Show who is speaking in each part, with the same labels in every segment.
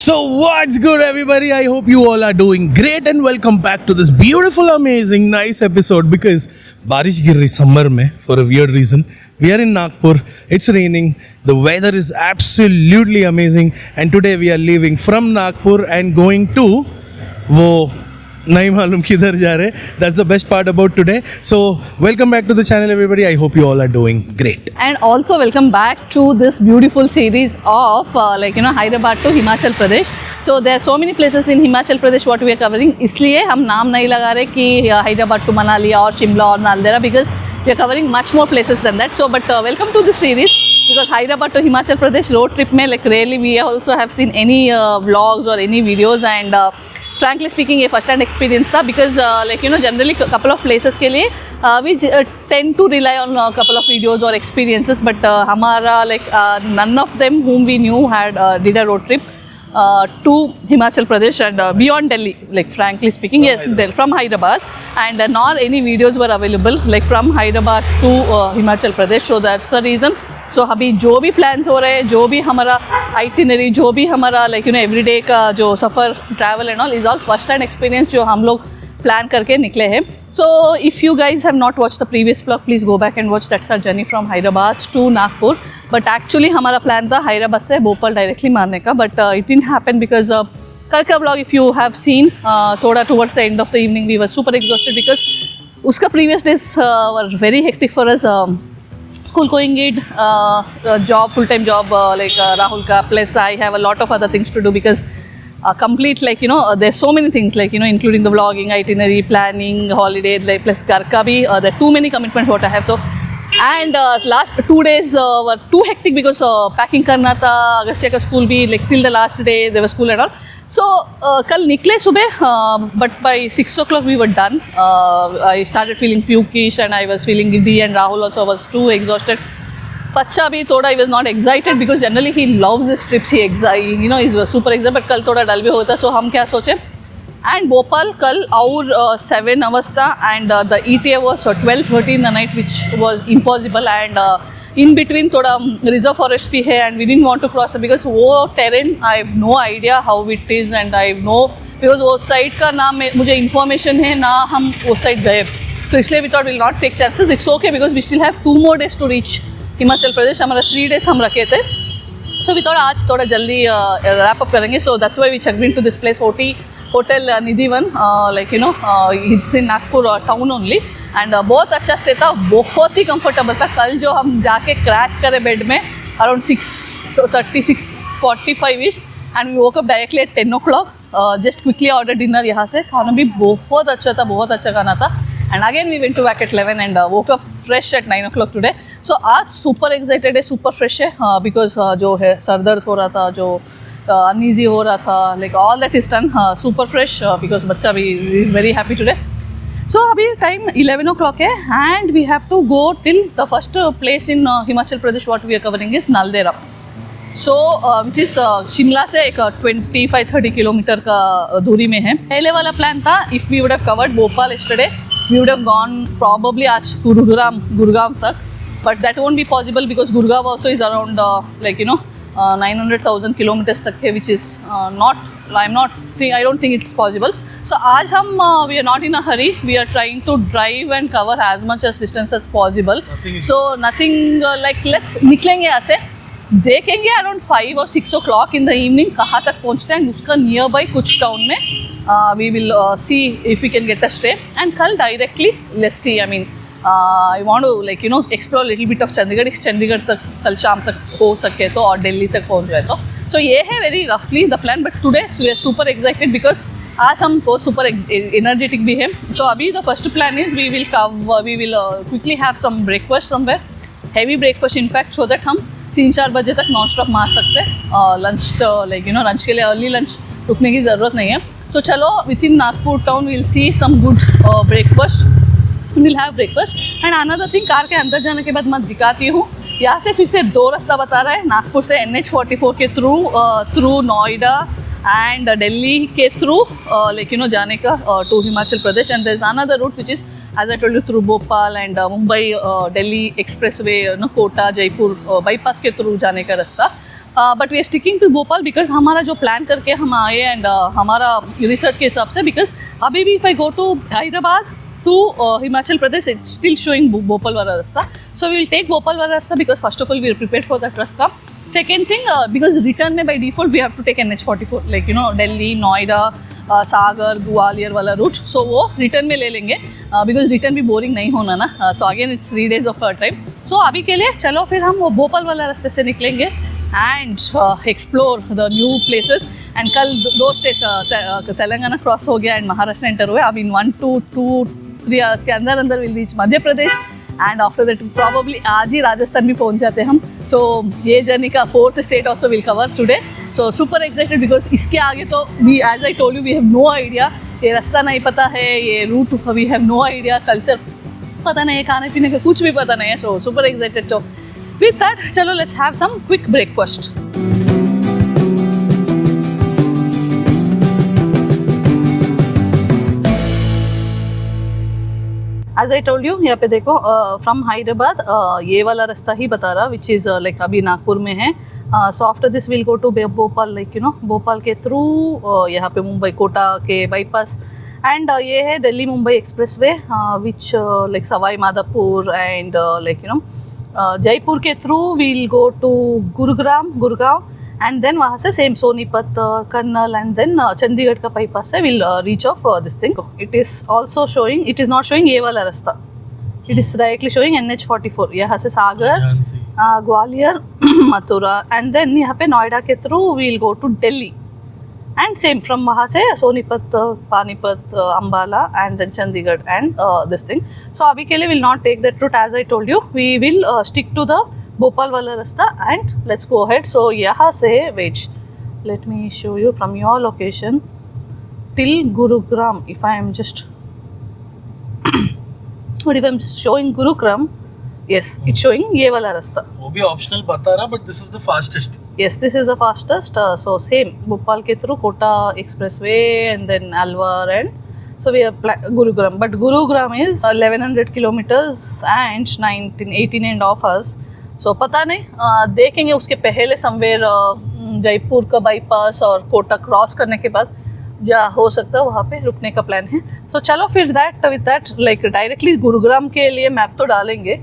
Speaker 1: So what's good everybody? I hope you all are doing great and welcome back to this beautiful, amazing, nice episode because बारिश गिर रही summer में for a weird reason. We are in Nagpur, it's raining, the weather is absolutely amazing and today we are leaving from Nagpur and going to वो नहीं मालूम किधर जा रहे. That's the best part about today. So welcome back to the channel everybody. I hope you all are doing great.
Speaker 2: And also welcome back to this beautiful series of Hyderabad to Himachal Pradesh. So there are so many places in Himachal Pradesh what we are covering. इसलिए हम नाम नहीं लगा रहे कि Hyderabad to Manali और Shimla और Naldehra because we are covering much more places than that. So but welcome to this series because Hyderabad to Himachal Pradesh road trip में like rarely we also have seen any vlogs or any videos and frankly speaking ये first hand experience था because generally couple of places के लिए we tend to rely on a couple of videos or experiences but हमारा none of them whom we knew had did a road trip to Himachal Pradesh and beyond Delhi, like frankly speaking, yes, from Hyderabad and not any videos were available like from Hyderabad to Himachal Pradesh, so that's the reason. So अभी जो भी plans हो रहे हैं, जो भी हमारा itinerary, जो भी हमारा everyday का जो सफ़र travel and all is all first hand experience जो हम लोग plan करके निकले हैं. So if you guys have not watched the previous vlog, please go back and watch. That's our journey from Hyderabad to Nagpur. But actually हमारा plan था हैदराबाद से Bhopal directly मारने का, but it didn't happen because कल का vlog if you have seen थोड़ा towards the end of the evening we were super exhausted because उसका previous days were very hectic for us. School going it, job, full-time job like Rahul ka, plus I have a lot of other things to do because complete there's so many things including the vlogging, itinerary, planning, holiday, plus घर का भी there are too many commitments what I have. So and last 2 days were too hectic because packing करना था, अगस्त्य का school भी like till the last day there was school and all. So कल निकले सुबह but by 6 o'clock we were done. I started feeling pukish and I was feeling giddy and Rahul also was too exhausted. Pacha भी थोड़ा he was not excited because generally he loves his trips, he he's super excited but कल थोड़ा डल भी होता. So हम क्या सोचे and Bhopal कल और 7 hours था and the ETA was 12:30 in the night which was impossible and in between थोड़ा reserve forest भी है and we didn't want to cross it because वो terrain I have no idea how it is and I know because वो side का ना मुझे information है ना हम वो side गए, तो इसलिए we thought we'll not take chances. It's okay because we still have 2 more days to reach Himachal Pradesh. हमारा 3 days हम रखे थे, so we thought आज थोड़ा जल्दी wrap up करेंगे. So that's why we checked into this place hotel Nidhivan it's in Nagpur town only and बहुत अच्छा स्टे था, बहुत ही कंफर्टेबल था. कल जो हम जाके क्रैश करे बेड में around 6:30 6:45 ish and we woke up directly at 10 o'clock. Just quickly order dinner यहाँ से. खाना भी बहुत अच्छा था, बहुत अच्छा खाना था and again we went to back at 11 and woke up fresh at 9 o'clock today. So आज super excited है, super fresh है because जो है सर दर्द हो रहा था, जो uneasy हो रहा था, like all that is done, super fresh because बच्चा भी is very happy today. So अभी time 11 o'clock है and we have to go till the first place in Himachal Pradesh what we are covering is Naldehra. So which is Shimla से एक 25-30 kilometre का दूरी में है. पहले वाला प्लान था if we would have covered Bhopal yesterday we would have gone probably आज Gurgaon तक, but that won't be possible because Gurgaon also is around 900,000 kilometers तक है which is I don't think it's possible. So आज हम we are not in a hurry, we are trying to drive and cover as much as distance as possible. So nothing let's निकलेंगे यहाँ से, देखेंगे around 5 or 6 o'clock in the evening कहाँ तक पहुँचते हैं. उसका near by कुछ town में we will see if we can get a stay and कल directly let's see. I mean I want to explore a little bit of Chandigarh. Chandigarh तक कल शाम तक हो सके तो और दिल्ली तक पहुँच जाए तो. So ये है very roughly the plan but today we are super excited because आज हम बहुत super energetic भी हैं. So अभी the first plan is we will quickly have some breakfast somewhere, heavy breakfast in fact, so that हम 3-4 बजे तक non stop मार सकते हैं. लंच लंच के लिए अर्ली लंच रुकने की ज़रूरत नहीं है. So चलो within Nagpur town we'll see some good breakfast. We'll have breakfast and another thing car के अंदर जाने के बाद मैं दिखाती हूँ. यहाँ से फिर से 2 रास्ता बता रहा है, नागपुर से NH44 के थ्रू नोएडा and Delhi के थ्रू जाने का to Himachal Pradesh and there's another route which is as I told you through Bhopal and Mumbai Delhi expressway Kota Jaipur bypass के थ्रू जाने का रास्ता. But we are sticking to Bhopal because हमारा जो plan करके हम आए एंड हमारा रिसर्च के हिसाब से, बिकॉज अभी भी if I go to Hyderabad to Himachal Pradesh, it's still showing Bhopal wala rasta. So we will take Bhopal wala rasta because first of all we are prepared for that rasta. Second thing, because return में by default we have to take NH44, like you know Delhi, Noida, Sagar, Gwalior वाला route. So वो return में ले लेंगे because return भी boring नहीं होना ना. So again it's 3 days of our time. So अभी के लिए चलो फिर हम वो भोपाल वाला रास्ते से निकलेंगे and explore the new places. And कल 2 स्टेट तेलंगाना क्रॉस हो गया एंड महाराष्ट्र एंटर हुए. अब इन 1 to 2-3 आवर्स के अंदर will reach Madhya Pradesh and after that probably आज ही राजस्थान भी पहुंच जाते हैं हम. सो ये जर्नी का 4th state also will cover today. So super excited because इसके आगे तो we as I told you we have no idea. ये रास्ता नहीं पता है, ये route we have no idea, culture पता नहीं है, खाने पीने का कुछ भी पता नहीं है. So super excited. So with that चलो let's have some quick breakfast. As I told you, यहाँ पे देखो फ्रॉम हैदराबाद ये वाला रास्ता ही बता रहा विच इज़ लाइक अभी नागपुर में है. So after this will go to Bhopal, like you know Bhopal के थ्रू यहाँ पे मुंबई कोटा के बाईपास एंड ये है Delhi Mumbai express way which like Sawai Madhopur and like you know Jaipur के through will go to Gurgaon and then वहाँ से same Sonipat, Karnal and then Chandigarh का बाईपास से will reach of this thing. It is also showing, it is not showing ये वाला रास्ता, it is directly showing NH44. यहाँ से सागर, ग्वालियर, मथुरा एंड देन यहाँ पे नोएडा के through will go to Delhi and same from वहाँ से Sonipat, Panipat, Ambala and then Chandigarh and this thing. So अभी के लिए will not take that route as I told you. We will stick to the Bhopal वाला रास्ता and let's go ahead. So यहाँ से wait, let me show you from your location till Gurugram. If I am just but if I am showing Gurugram, yes it's showing ये वाला रास्ता.
Speaker 1: वो भी optional बता रहा but this is the fastest.
Speaker 2: Yes, this is the fastest. So same Bhopal ke through Kota Expressway and then Alwar and so we are Gurugram. But Gurugram is 1100 kilometers and 18 and off hours. So पता नहीं देखेंगे उसके पहले somewhere Jaipur का bypass और Kota cross करने के बाद जा हो सकता है वहाँ पे रुकने का प्लान है. So चलो फिर with that like directly Gurugram के लिए मैप तो डालेंगे.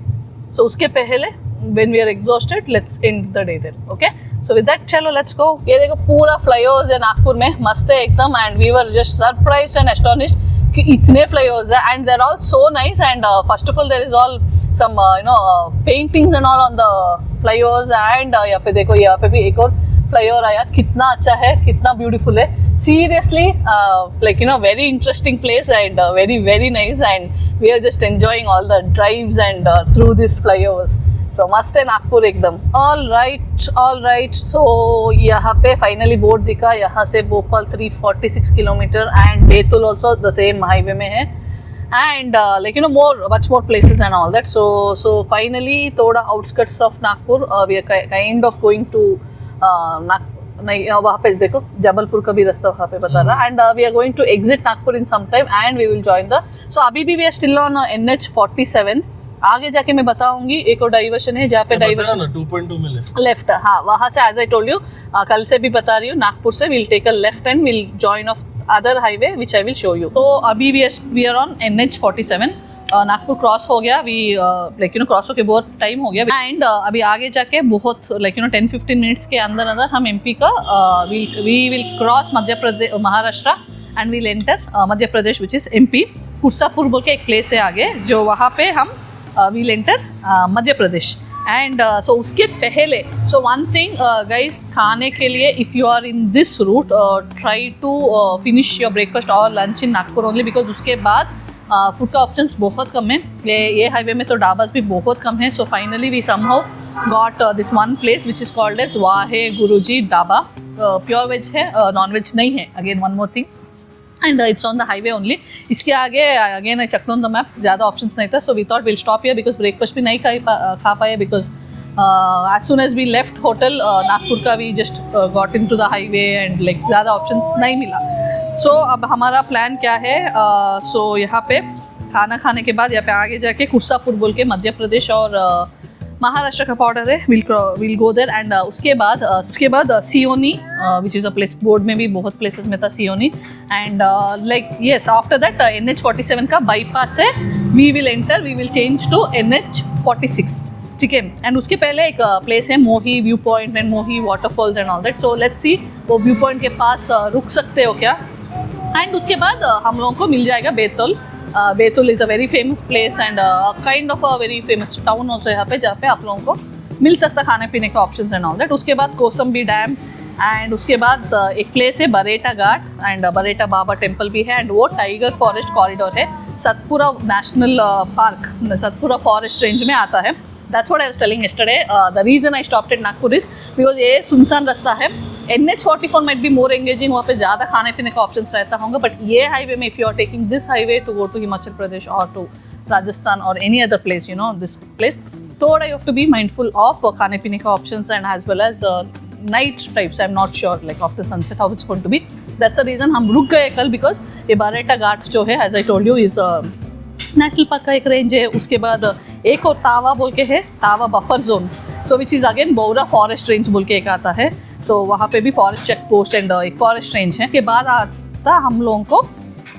Speaker 2: So उसके पहले when we are exhausted let's end the day there. Okay, so with that चलो let's go. ये देखो पूरा फ्लाईओवर्स है नागपुर में, मस्त है एकदम and we were just surprised and astonished कि इतने फ्लाईओवर्स है and they're all so nice and first of all there is all some paintings and all on the flyovers and यहाँ पे देखो यहाँ पे भी एक और फ्लाईओवर आया. कितना अच्छा है, कितना ब्यूटीफुल है. Seriously, like you know, very interesting place and very nice and we are just enjoying all the drives and through these flyovers. So मस्त है नागपुर एकदम. All right. So यहाँ पे फाइनली बोर्ड दिखा. यहाँ से Bhopal 346 kilometre and Betul also the same highway में है and like you know much more places and all that. So finally थोड़ा outskirts of Nagpur we are kind of going to नहीं वहाँ पे देखो जबलपुर का भी रास्ता वहाँ पे बता रहा and we are going to exit Nagpur in some time and we will join the. So अभी भी we are still on NH47. आगे जाके मैं बताऊंगी एक और डाइवर्शन है जहाँ पे डाइवर्शन 2.2 में लेफ्ट. हाँ वहाँ से एज आई टोल्ड यू कल से भी बता रही हूँ नागपुर से will take a left and will join of other highway which I will show you. तो अभी we are on NH47. Nagpur cross हो गया. We like you know cross होके बहुत टाइम हो गया एंड अभी आगे जाके बहुत लाइक यू नो 10-15 मिनट्स के अंदर हम MP का we will cross Madhya Pradesh Maharashtra and will enter Madhya Pradesh which is MP. Kursapur बोल के एक प्लेस है आगे जो वहाँ पे हम will enter Madhya Pradesh and so उसके पहले सो वन थिंग गाइस, खाने के लिए if you are in this route try to finish your breakfast और lunch in Nagpur only because उसके बाद फूड का ऑप्शंस बहुत कम है. ये हाईवे में तो ढाबास भी बहुत कम है. So finally we somehow got this one place which is called as Wahe Guruji Dhaba. Pure veg है, नॉन वेज नहीं है. Again one more thing and it's on the highway only. इसके आगे again I checked on the map, ज़्यादा options नहीं था. So we thought will stop here because breakfast भी नहीं खा पाए because as soon as we left hotel Nagpur का we just got in to the highway and like ज़्यादा options नहीं मिला. सो अब हमारा प्लान क्या है, सो यहाँ पे खाना खाने के बाद यहाँ पे आगे जाके कुर्सापुर बोल के मध्य प्रदेश और महाराष्ट्र का बॉर्डर है, विल गो देयर एंड उसके बाद Seoni which is a place, board में भी बहुत प्लेसेस में था Seoni and like yes after that NH47 का बाईपास है, we will change to NH46, ठीक है। एंड उसके पहले एक प्लेस है मोही व्यू पॉइंट एंड मोही waterfalls and all that, so let's see वो व्यू पॉइंट के पास रुक सकते हो क्या। एंड उसके बाद हम लोगों को मिल जाएगा Betul. Betul is a very famous place and kind of a very famous town also यहाँ पे, जहाँ पे आप लोगों को मिल सकता खाने पीने के ऑप्शंस एंड ऑल दैट। उसके बाद कोसंबी डैम एंड उसके बाद एक प्लेस है बरेटा घाट एंड बरेटा बाबा टेम्पल भी है एंड वो टाइगर फॉरेस्ट कॉरिडोर है, Satpura national park, Satpura forest range में आता है। That's what I was telling yesterday. The reason I stopped at Nagpur is because ये सुनसान रास्ता है। NH44 might be more engaging, वहाँ पे ज़्यादा खाने पीने का ऑप्शंस रहता होगा, बट ये हाईवे में if you are taking this highway to go to Himachal Pradesh or to Rajasthan or any other place, you know, this place, थोड़ा you have to be mindful of खाने पीने का options and as well as night drives. I'm not sure like of the sunset how it's going to be. That's the reason हम रुक गए कल because ये बारेटा घाट जो है as I told you is national park का एक रेंज है। उसके बाद एक और तावा बोल के है, Tawa buffer zone, so which is again Bora forest range बोल के एक आता है, सो वहाँ पे भी फॉरेस्ट चेक पोस्ट एंड एक फॉरेस्ट रेंज है। के बाद आता हम लोगों को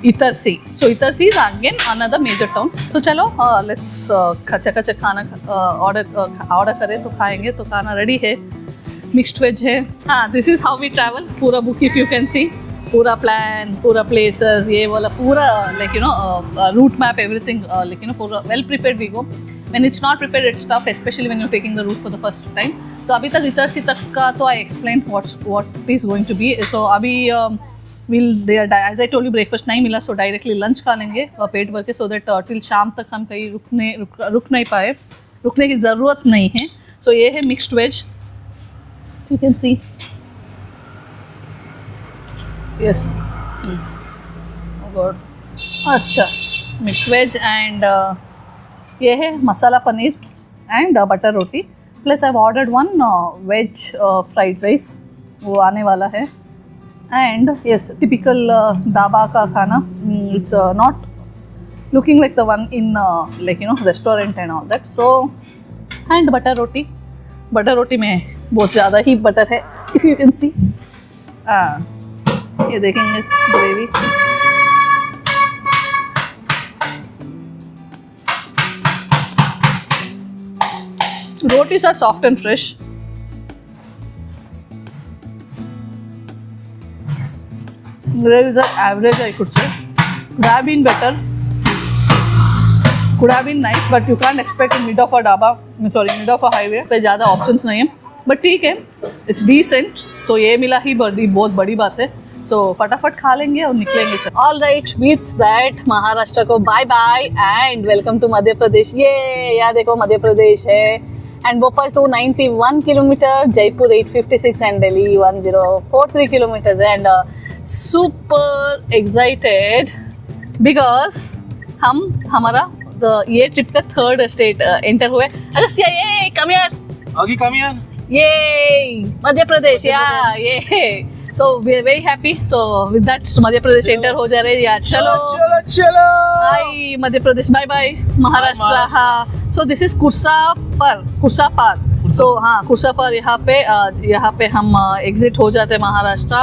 Speaker 2: Itarsi, so Itarsi is again another major town. तो चलो लेट्स खचा खाना ऑर्डर करें तो खाएंगे। तो खाना रेडी है, मिक्स्ड वेज है। हाँ, this is how we travel, पूरा book if you can see, पूरा प्लान, पूरा प्लेसेस, ये वाला पूरा like you know route map everything, like you know पूरा well prepared we go. When it's not prepared, it's tough, especially when you're taking the route for the first time. So अभी तक इतरसी तक का तो I explained what is going to be. So अभी as I told you breakfast नहीं मिला, so directly lunch खा लेंगे पेट भर के, so that till शाम तक हम कहीं रुक नहीं पाए, रुकने की ज़रूरत नहीं है। So ये है mixed veg, you can see. Yes. Oh God. अच्छा, mixed veg and ये है masala paneer and butter roti, plus I ordered one veg fried rice, वो आने वाला है। एंड यस, टिपिकल ढाबा का खाना, it's not looking like the one in like you know restaurant and all that. So and butter roti में बहुत ज़्यादा ही बटर है, इफ़ यू कैन सी। ये देखेंगे gravy, rotis are soft and fresh. Gravies are average, I could say. Could have been better. Could have been nice, but you can't expect in mid of a dhaba, mid of a highway पे ज़्यादा options नहीं है, but ठीक है, it's decent. तो ये मिला ही बहुत बड़ी बात है। So फटाफट खा लेंगे और निकलेंगे। All right, with that Maharashtra को bye bye and welcome to Madhya Pradesh. ये यहाँ देखो मध्य प्रदेश है। And Bhopal 291 kilometre, Jaipur 856 and Delhi 1043 kilometre है। And super excited because हमारा ये ट्रिप का थर्ड स्टेट एंटर हुए। अगस्त्या, ये come here, ये मध्य प्रदेश, ये so we are very happy. So with that Madhya Pradesh enter हो जा रहे हैं यार। चलो हाय मध्य प्रदेश, बाय बाय महाराष्ट्र। हाँ, सो दिस इज कुर्सापार। सो हाँ, कुर्सापार यहाँ पे हम एग्जिट हो जाते हैं महाराष्ट्र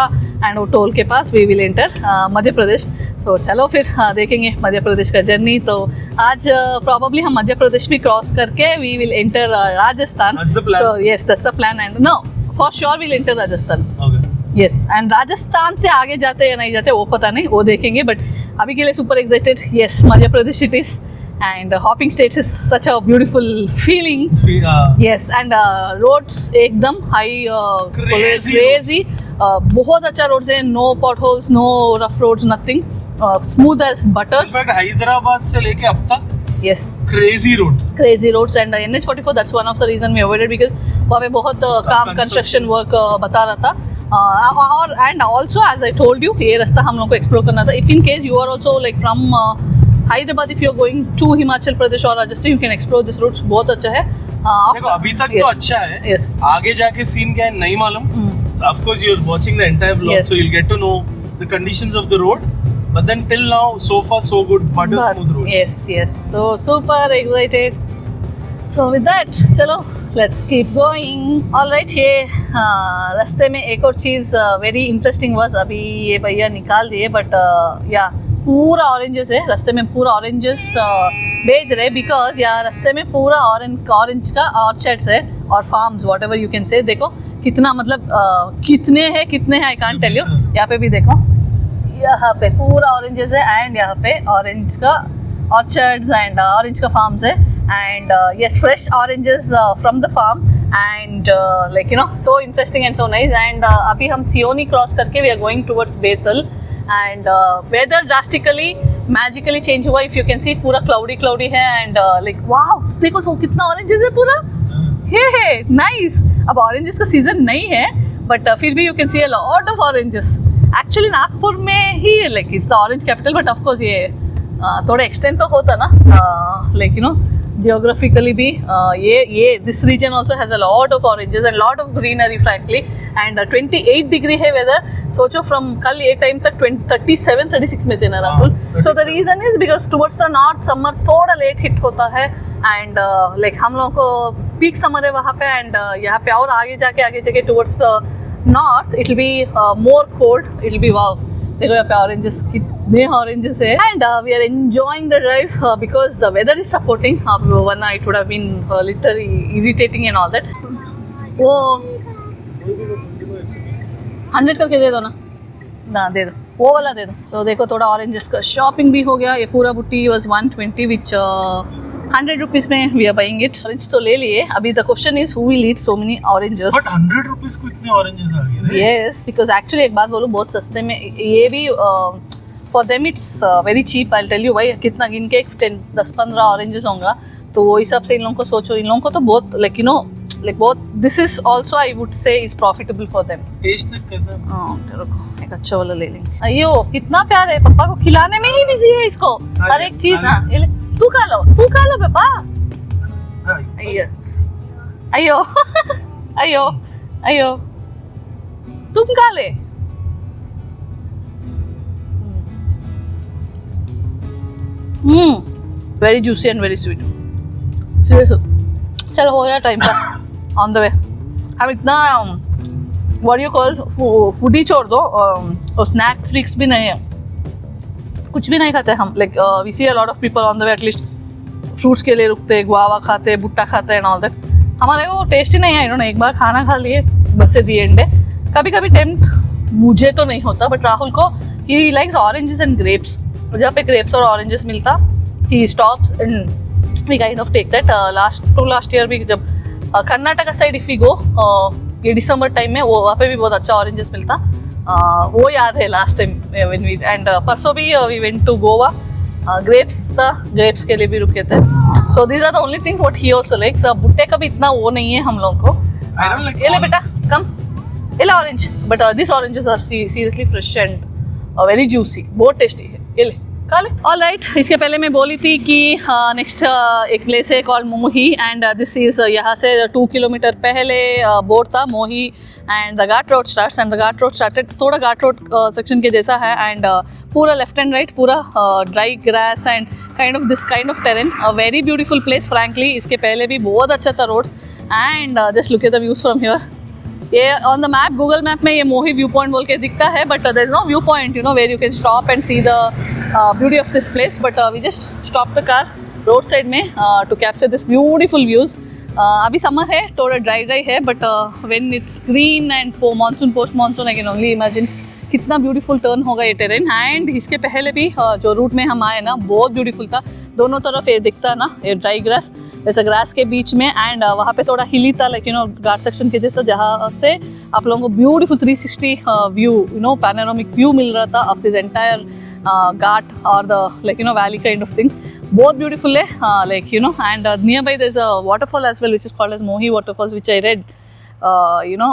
Speaker 2: एंड वो टोल के पास वी विल एंटर मध्य प्रदेश। तो चलो फिर देखेंगे मध्य प्रदेश का जर्नी। तो आज प्रॉबली हम मध्य प्रदेश भी क्रॉस करके we will enter Rajasthan. So yes, that's the plan and no for sure will enter Rajasthan. Yes, and Rajasthan से आगे जाते या नहीं जाते वो पता नहीं, वो देखेंगे, बट अभी के लिए super excited. Yes, Madhya Pradesh it is and hopping states is such a beautiful feeling. Yes, and roads एकदम high crazy, बहुत अच्छा roads है, no potholes, no rough roads, nothing, smooth as butter.
Speaker 1: In fact, Hyderabad से लेके अब तक
Speaker 2: yes,
Speaker 1: crazy roads
Speaker 2: and NH44 that's one of the reason we avoided because वहाँ पे बहुत काम construction work बता रहा था। और and also as I told you ये रास्ता हम लोग को explore करना था। If in case you are also like from Hyderabad, if you are going to Himachal Pradesh or Rajasthan, you can explore this route, बहुत अच्छा है।
Speaker 1: देखो अभी तक तो अच्छा है,
Speaker 2: yes,
Speaker 1: आगे जाके सीन क्या है नहीं मालूम। Of course you are watching the entire vlog,
Speaker 2: yes,
Speaker 1: so you'll get to know the conditions of the road, but then till now so far so good, butter smooth road.
Speaker 2: Yes, so super excited So with that, चलो let's keep going. All right, ये रास्ते में एक और चीज़ very interesting was, अभी ये भैया निकाल दिए बट या पूरा ऑरेंजेस है रास्ते में, पूरा ऑरेंजेस बेच रहे बिकॉज यहाँ रास्ते में पूरा ऑरेंज का ऑर्चर्ड्स है और farms what ever you can say. देखो कितना मतलब कितने हैं आई कांट टेल यू। यहाँ पे भी देखो, यहाँ पे पूरा ऑरेंजेस है एंड यहाँ पे ऑरेंज का ऑर्चर्ड्स एंड ऑरेंज का फार्म्स है and yes, fresh oranges from the farm and like you know, so interesting and so nice and अभी हम सियोनी क्रॉस करके we are going towards Bethel and weather drastically magically change हुआ, if you can see पूरा cloudy है and like wow, देखो so कितना oranges है पूरा, हे nice। अब oranges का season नहीं है but फिर भी you can see a lot of oranges। actually Nagpur में ही like it's the orange capital but of course ये थोड़ा extend तो होता ना like you know geographically भी ये this region also has a lot of oranges and lot of greenery frankly and 28 degree है weather। सोचो from कल ये टाइम तक 37-36 में थे ना Rahul. so the reason is because towards the north summer थोड़ा late hit होता है and like हम लोगों को peak summer है वहाँ पे and यहाँ पे और आगे जाके towards the north it will be more cold, it will be wow। देखो यहाँ पे ऑरेंजेस, कितने ऑरेंजेस है and we are enjoying the drive because the weather is supporting. वरना it would have been literally irritating and all that. वो 100 करके दे दो ना दे दो, वो वाला दे दो। सो देखो थोड़ा ऑरेंजेस का शॉपिंग भी हो गया। ये पूरा बुट्टी वॉज 120 विच 100 रुपीज में we are buying it. Orange तो ले लिए, अभी the question is who will eat so many oranges.
Speaker 1: But 100 rupees को इतने ऑरेंजेस आ गए।
Speaker 2: यस, बिकॉज एक्चुअली एक बात बोलूँ, बहुत सस्ते में ये भी for them it's very cheap. I tell you भाई, कितना गिन के 10-15 ऑरेंजेस होंगे तो वो हिसाब से इन लोगों को सोचो, इन लोगों को तो बहुत लाइक यू नो लाइक बहुत this is also I would say is profitable for them.
Speaker 1: Taste कैसा?
Speaker 2: रुको एक अच्छा वाला ले लेंगे। अयो कितना प्यार है, पापा को खिलाने में ही बिजी है इसको हर एक चीज। हाँ तू खा लो पापा। अयो अयो अयो अयो तुम खा ले। Very juicy and very sweet. चलो हो गया टाइम पास ऑन द वे। हम इतना व्हाट यू कॉल फूडी छोड़ दो और स्नैक फ्रीक्स भी नहीं है, कुछ भी नहीं खाते हम। Like we see a lot of people on the way at least fruits के लिए रुकते, गुआवा खाते, भुट्टा खाते एंड ऑल दैट। हमारे को टेस्ट ही नहीं है, इन्होंने एक बार खाना खा लिए बस से दी एंड है। कभी कभी टेम्प्ट मुझे तो नहीं होता बट राहुल को ही लाइक्स ऑरेंजेस एंड ग्रेप्स। जहाँ पे ग्रेप्स और ऑरेंजेस मिलता ही stops and we kind of take that. Last year भी जब Karnataka side if we go ये दिसंबर टाइम में वो वहाँ पे भी बहुत अच्छा ऑरेंजेस मिलता। वो याद है last time when we and परसों भी we went to Goa. Grapes था, ग्रेप्स के लिए भी रुके थे। So these are the only things what he also likes. भुट्टे का भी इतना वो नहीं है हम लोगों को। ये ले बेटा कम, ये ले orange, but this oranges are seriously fresh and very juicy, बहुत टेस्टी है। ये ले खा ले। ऑलराइट, इसके पहले मैं बोली थी कि नेक्स्ट एक प्लेस है कॉल्ड मोही एंड दिस इज यहाँ से 2 किलोमीटर पहले बोर्ड था Mohi and the ghat road starts and the ghat road started थोड़ा घाट रोड सेक्शन के जैसा है एंड पूरा लेफ्ट एंड राइट पूरा dry grass and kind of this kind of terrain. Very beautiful place frankly. इसके पहले भी बहुत अच्छा था roads and just look at the views from here. ये on the map, Google map में ये मोही व्यू पॉइंट बोल के दिखता है but there is no view point you know where you can stop and see the beauty of this place but we just stop the car road side में to capture this beautiful views. अभी summer है, थोड़ा dry है but when it's green and monsoon post monsoon I can only imagine कितना beautiful turn होगा ये terrain. And इसके पहले भी जो रूट में हम आए ना बहुत ब्यूटीफुल था। दोनों तरफ ये दिखता ना ये ड्राई ग्रास, जैसे ग्रास के बीच में एंड वहाँ पे थोड़ा हिली था like you know ghat section के जैसा, जहाँ से आप लोगों को beautiful 360 view you know panoramic view मिल रहा था ऑफ दिस एंटायर घाट और the like you know valley kind of thing. बहुत ब्यूटीफुल है like you know and nearby there is a waterfall as well which is called as Mohi waterfalls which I read you know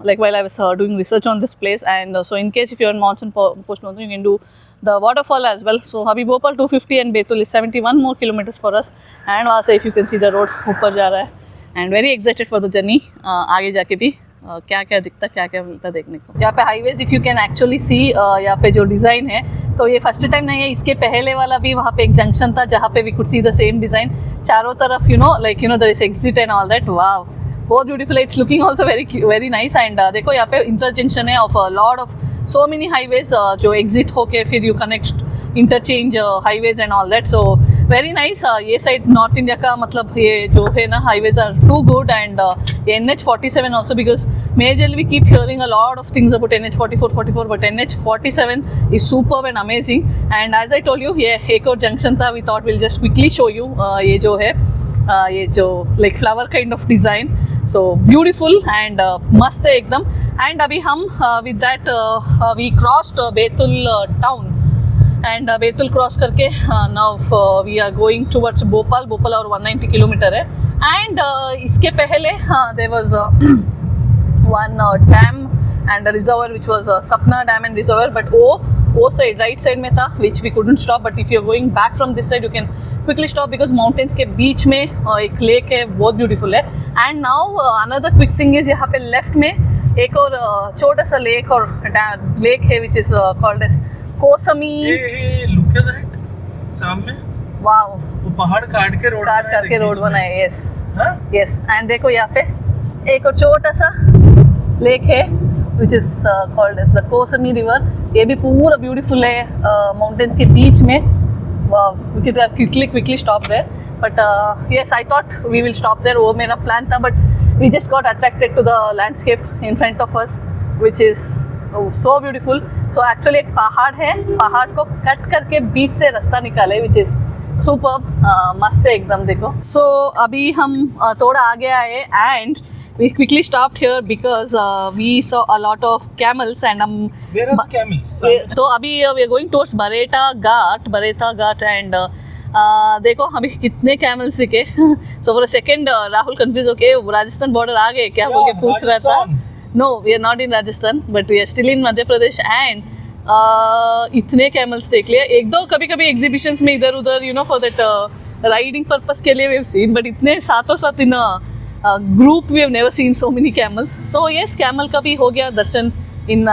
Speaker 2: like while I was doing research on this place and so in case if you're in monsoon post monsoon you can do the waterfall as well. So Habib Bhopal 250 and Betul is 71 more kilometers for us and वहाँ से if you can see the road ऊपर जा रहा है and very excited for the journey। आगे जाके भी क्या क्या दिखता क्या क्या मिलता देखने को। यहाँ पे highways if you can actually see यहाँ पे जो डिज़ाइन है तो ये फर्स्ट टाइम नहीं है, इसके पहले वाला भी वहाँ पे एक जंक्शन था जहाँ पे we could see the same design, चारों तरफ there is exit and all that. Wow, बहुत ब्यूटीफुल है, it's looking also very nice. And देखो यहाँ पे इंटरजंक्शन है of lot of so many highways जो एग्जिट होके फिर you connect interchange highways and all that, so very nice. ये साइड नॉर्थ इंडिया का मतलब ये जो है ना highways are too good. And NH47 also, because majorly we keep hearing a lot of things about NH44, but NH47 is superb and amazing. And as I told you, ये एक और junction था, we thought we'll just quickly show you ये जो है ये जो like flower kind of design, so beautiful and मस्त है एकदम। and अभी हम with that we crossed Betul town, and Betul cross करके now we are going towards Bhopal और 190 किलोमीटर है। and इसके पहले there was one dam and a reservoir which was Sapna Dam and Reservoir, but वो side right side में था which we couldn't stop, but if you're going back from this side you can quickly stop because mountains के बीच में एक lake है, बहुत beautiful है। and now another quick thing is यहाँ पे left में एक और छोटा सा lake और lake है which is called as Kosmi.
Speaker 1: look at that, सामने
Speaker 2: वाओ,
Speaker 1: वो पहाड़ काट के रोड बनाए,
Speaker 2: यस
Speaker 1: हाँ?
Speaker 2: यस। एंड देखो यहाँ पे एक और छोटा सा लेक है which is called as the Kosmi river, ये भी पूरा ब्यूटीफुल है माउंटेन्स के बीच में। We can quickly stop there, but yes I thought we will stop there, वो मेरा प्लान था, but we just got attracted to the landscape in front of us which is so beautiful. So actually एक पहाड़ है, पहाड़ को cut करके बीच से रास्ता निकाले विच इज सुपर्ब, मस्त है एकदम देखो। सो अभी हम थोड़ा आगे आए and we quickly stopped here because we saw a lot of camels and
Speaker 1: where are the camels?
Speaker 2: तो अभी we are going towards Bareta Ghat and देखो अभी कितने camels दिखे। so for a second Rahul confused होके राजस्थान border आ गए क्या बोल के पूछ रहा था। no, we are not in Rajasthan but we are still in Madhya Pradesh and इतने कैमल्स देख लिया, एक दो कभी कभी एग्जीबिशंस में इधर उधर फॉर दैट राइडिंग पर्पस के लिए वी हैव सीन, बट इतने साथों साथ in group we have never seen so many camels. So yes, camel का भी हो गया दर्शन in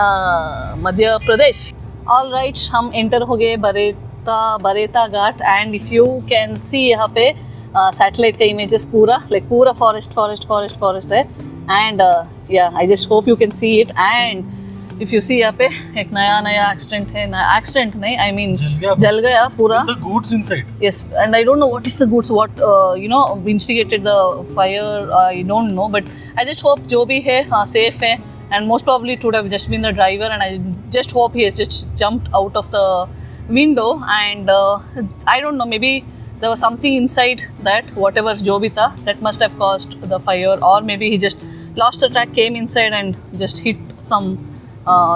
Speaker 2: Madhya Pradesh. All right, हम एंटर हो गए Bareta ghat and if you can see यहाँ पे सैटेलाइट का इमेजेस पूरा फॉरेस्ट है। And yeah I just hope you can see it. And if you see यहाँ पे एक नया एक्सीडेंट है, एक्सीडेंट नहीं आई मीन जल गया पूरा।
Speaker 1: the goods inside,
Speaker 2: yes, and I don't know what is the goods, what instigated the fire, I don't know, but I just hope जो भी है safe है, and most probably it would have just been the driver, and I just hope he has just jumped out of the window, and I don't know, maybe there was something inside that whatever जो भी था that must have caused the fire, or maybe he just lost the track, came inside and just hit some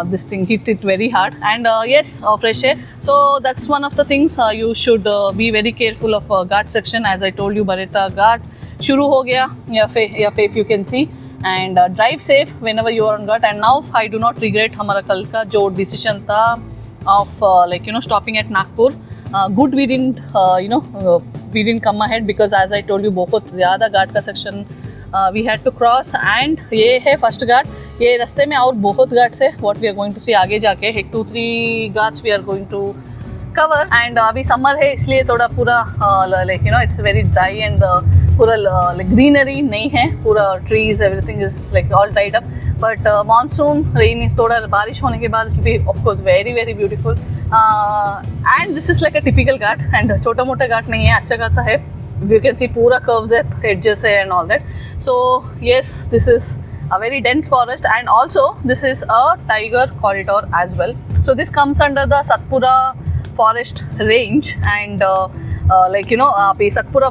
Speaker 2: this thing, hit it very hard. And yes, fresh air, so that's one of the things you should be very careful of ghat section. As I told you, Bareta Ghat shuru ho gaya यहाँ पे if you can see, and drive safe whenever you are on ghat. And now I do not regret हमारा कल का जो decision था of stopping at Nagpur. Good we didn't come ahead because as I told you बहुत ज़्यादा घाट का section we had to cross, and ये है फर्स्ट घाट। ये रास्ते में और बहुत घाट्स है what we are going to see आगे जाके, 2-3 Ghats we are going to cover। and अभी समर है इसलिए थोड़ा पूरा it's very dry and पूरा ग्रीनरी नहीं है, पूरा trees everything is like all dried up, but monsoon rain थोड़ा बारिश होने के बाद it will be of course very very beautiful। and this is like a typical Ghat, and छोटा मोटा घाट नहीं है, अच्छा खासा है। you can see पूरा curves है, edges है and all that। so yes, this is a very dense forest, and also this is a tiger corridor as well। so this comes under the Satpura forest range, and Satpura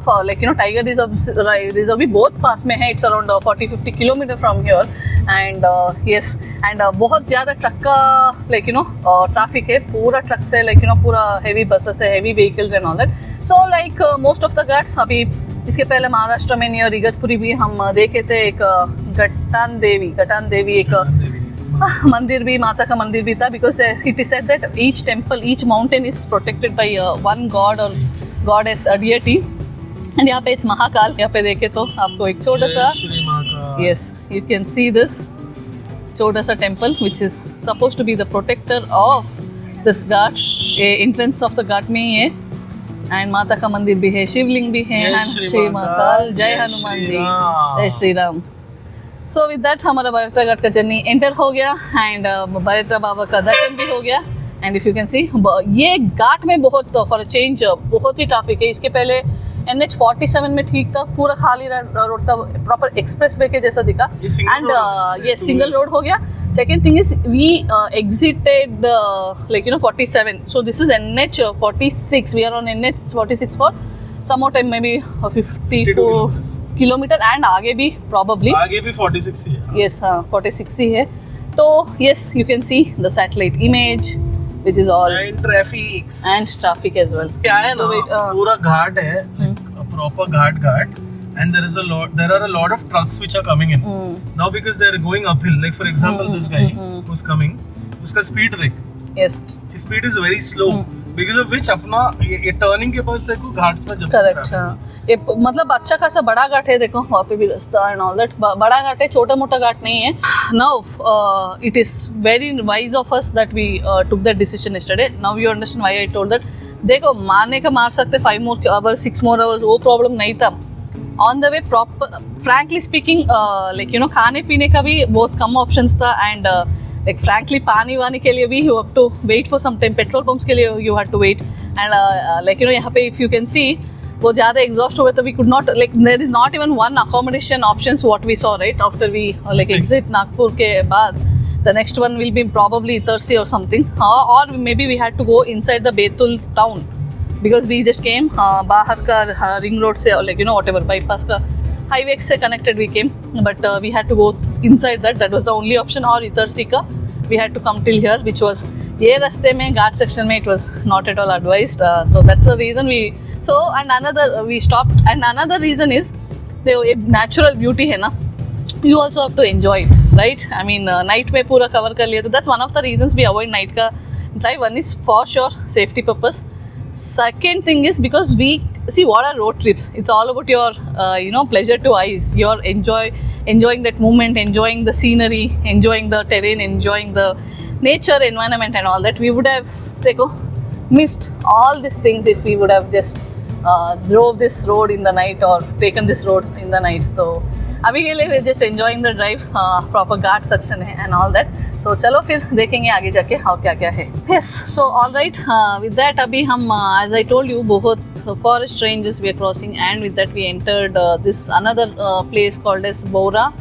Speaker 2: tiger reserve भी बहुत पास में है, it's around 40-50 kilometer from here। and yes, and बहुत ज़्यादा truck का traffic है, पूरा truck से पूरा heavy buses है, heavy vehicles and all that। so most of the ghats, अभी इसके पहले महाराष्ट्र में नियर इगतपुरी भी हम देखे थे, एक घटान देवी एक मंदिर भी, माता का मंदिर भी था, because it is said that each mountain is protected by one god or goddess, a deity। and यहाँ पे it's महाकाल। यहाँ पे देखे तो आपको एक छोटा सा, yes, you can see this छोटा सा temple which is supposed to be the protector of this ghat, ये एंट्रेंस ऑफ द घाट में ही है एंड माता का मंदिर भी है, शिवलिंग भी है एंड श्री महाकाल, जय हनुमान जी, जय श्री राम। सो विद दैट हमारा बरेट्रा घाट का जर्नी एंटर हो गया एंड बरेट्रा बाबा का दर्शन भी हो गया and if you can see ये घाट में बहुत फॉर अ चेंज बहुत ही ट्रैफिक है। इसके पहले NH 47 में ठीक था, पूरा खाली रोड था, प्रॉपर एक्सप्रेस वे के जैसा दिखा एंड ये सिंगल रोड हो गया। Second thing is we exited like 47, so this is NH 46, we are on NH 46 for some more time, maybe 54 kilometre and आगे भी probably
Speaker 1: आगे भी 46 ही है।
Speaker 2: yes 46 ही है। तो yes you can see the satellite image which is all
Speaker 1: and traffic
Speaker 2: as well।
Speaker 1: क्या है ना,
Speaker 2: So wait,
Speaker 1: पूरा घाट है, proper Ghat and there are a lot of trucks which are coming in now because they are going uphill, like for example this guy who's coming, उसका speed देख,
Speaker 2: yes
Speaker 1: his speed is very slow because of which अपना ये turning के पास देखो घाट में जब
Speaker 2: correct. ये मतलब अच्छा खासा बड़ा घाट है, देखो वहाँ पे भी रास्ता एंड ऑल दैट, बड़ा घाट है, छोटा मोटा घाट नहीं है। Now it is very wise of us that we took that decision yesterday. Now you understand why I told that. देखो मारने का मार सकते 5 more hours 6 more hours, वो प्रॉब्लम नहीं था। On the way proper frankly speaking like खाने पीने का भी बहुत कम ऑप्शंस था एंड लाइक फ्रैंकली पानी वानी के लिए भी you have to wait for some time, petrol pumps के लिए you have to wait and like यहाँ पे इफ यू कैन सी वो ज़्यादा एग्जॉस्ट हुए तो we could not like there is not even one accommodation options what we saw right after we like exit Nagpur के बाद। The next one will be probably Itarsi or something, or maybe we had to go inside the Betul town because we just came बाहर का ring road से like whatever bypass का highway से connected we came, but we had to go inside that was the only option, or Itarsi का we had to come till here which was ये रास्ते में घाट section में it was not at all advised, so that's the reason we and another we stopped and another reason is the natural beauty है ना, you also have to enjoy it, right? I mean night में पूरा cover कर लिया, तो that's one of the reasons we avoid night का drive. One is for sure safety purpose, second thing is because we see what are road trips, it's all about your pleasure to eyes, you're enjoying that moment, enjoying the scenery, enjoying the terrain, enjoying the nature environment and all that. We would have missed all these things if we would have just drove this road in the night or taken this road in the night. So अभी के लिए we're just enjoying the drive, proper Ghat section है and all that. So चलो फिर देखेंगे आगे जाके और क्या क्या है। Yes, so all right, with that अभी हम as I told you बहुत forest ranges we are crossing and with that we entered this another place called as Bora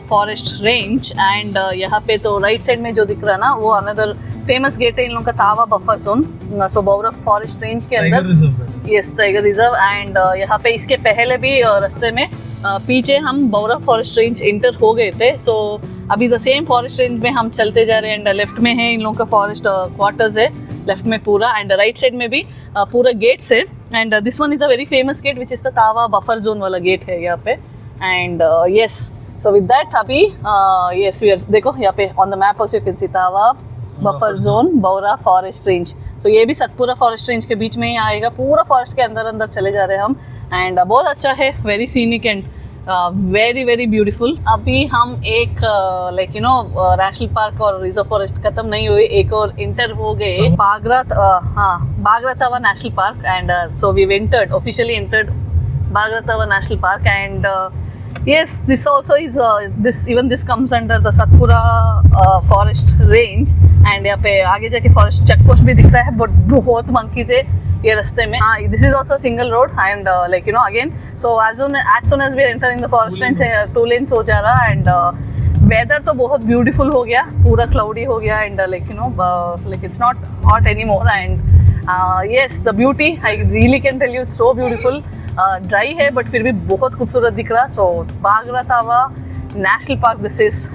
Speaker 2: forest range and यहाँ पे तो राइट साइड में जो दिख रहा है ना वो अनदर फेमस गेट है इन लोगों का तावा बफर जोन। सो बौरा फॉरेस्ट रेंज के अंदर यस टाइगर रिजर्व एंड यहाँ पे इसके पहले भी रास्ते में पीछे हम बौरा फॉरेस्ट रेंज एंटर हो गए थे। सो अभी द सेम फॉरेस्ट रेंज में हम चलते जा रहे हैं एंड लेफ्ट में है इन लोगों का फॉरेस्ट क्वार्टर्स है लेफ्ट में पूरा एंड राइट साइड में भी पूरा गेट्स है and this one is a very famous gate which is the Tawa buffer zone वाला गेट है यहाँ पे and yes so with that अभी यस वी आर देखो यहाँ पे on the map also you can see Tawa buffer zone Baura forest range. So ये भी सतपुरा फॉरेस्ट रेंज के बीच में ही आएगा, पूरा फॉरेस्ट के अंदर अंदर चले जा रहे हैं हम एंड बहुत अच्छा है, very scenic and very very beautiful. अभी हम एक लाइक नेशनल पार्क और रिजर्व फॉरेस्ट खत्म नहीं हुई, एक और इंटर हो गए Bagratawa national park and so we entered officially entered Bagratawa national park and yes, this also is this comes under the Satpura forest range and यहाँ पे आगे जाके forest check post भी दिख रहा है but बहुत monkeys है ये रास्ते में। This is also single road and again so as soon as we are entering the forest range 2 lanes हो जा रहा and weather तो बहुत beautiful हो गया, पूरा cloudy हो गया and like it's not hot anymore and yes the beauty I really can tell you it's so beautiful. Dry है बट फिर भी बहुत खूबसूरत दिख रहा। So Bagratawa national park this is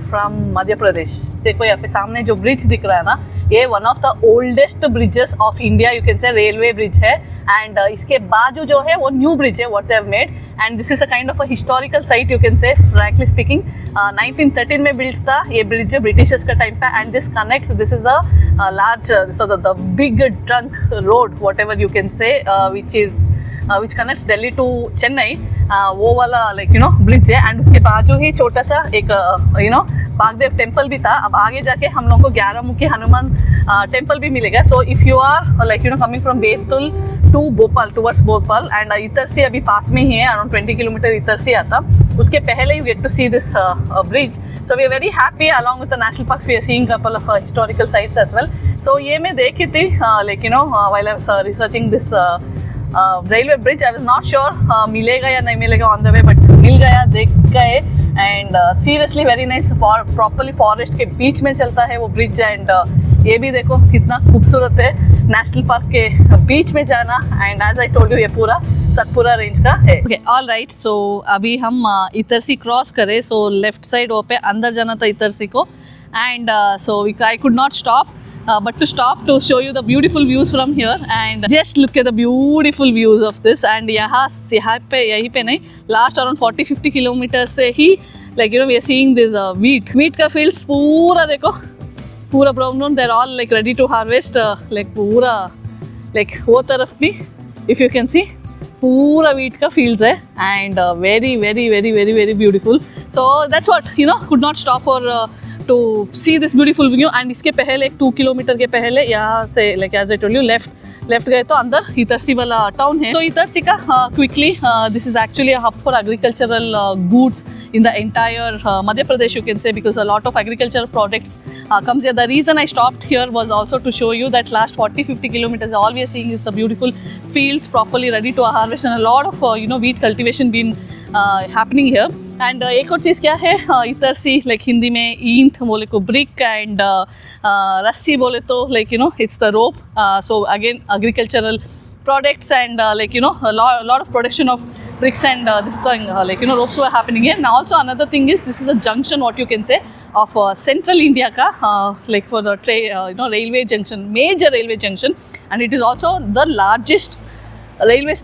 Speaker 2: from Madhya Pradesh. देखो यहाँ पे सामने जो ब्रिज दिख रहा है ना ये one of the oldest bridges of India, you can say railway bridge है एंड इसके बाजू जो है वो न्यू ब्रिज है what they have made and this is a kind of a historical site you can say frankly speaking. 1913 में build था ये ब्रिज ब्रिटिशर्स का टाइम पे and this connects this is the large so the big trunk road what ever you can say which is which connects Delhi to Chennai, वो वाला like bridge है. And उसके बाजू ही छोटा सा एक बागदेव टेम्पल भी था. अब आगे जाके हम लोग को 11 मुखी हनुमान टेम्पल भी मिलेगा. So if you are like coming from Betul to Bhopal towards Bhopal, and Itarsi अभी पास में ही है, अराउंड 20 किलोमीटर इतरसी आता. उसके पहले you get to see this bridge. So we are very happy. Along with the national parks, we are seeing couple of historical sites as well. So ये मैं देख रही थी like while I was researching this railway bridge. I was not sure मिलेगा या नहीं मिलेगा on the way, but मिल गया, देख गए. And seriously very nice. Properly forest के बीच में चलता है वो bridge. And ये भी देखो कितना खूबसूरत है, नेशनल पार्क के बीच में जाना. And as I told you ये पूरा सतपुरा रेंज का है. Okay, all right. सो अभी हम इतरसी क्रॉस करें. सो लेफ्ट साइड वो पे अंदर जाना था इतरसी को. And so I could not stop but to stop to show you the beautiful views from here. And just look at the beautiful views of this. And यहाँ पे यहीं पे नहीं, last around 40-50 kilometers से ही like we are seeing this wheat का fields पूरा देखो, पूरा brown, they're all like ready to harvest. like पूरा like वो तरफ भी if you can see पूरा wheat का fields है. And very very very very very beautiful. So that's what could not stop for to see this beautiful view. And इसके पहले 2 kilometre के पहले यहाँ से like as I told you left गए तो अंदर इतरसी वाला टाउन है. तो इतरसी का quickly this is actually a hub for agricultural goods in the entire Madhya Pradesh, you can say, because a lot of agricultural products comes here. The reason I stopped here was also to show you that last 40-50 kilometers all we are seeing is the beautiful fields properly ready to harvest, and a lot of wheat cultivation been happening here. And एक और चीज़ क्या है, इतरसी like Hindi में ईंट बोले को brick, and रस्सी बोले तो like it's the rope. So again agricultural products and a lot of production of bricks and this thing ropes were happening here. Now also another thing is this is a junction, what you can say, of central India ka like for the railway junction, major railway junction, and it is also the largest railway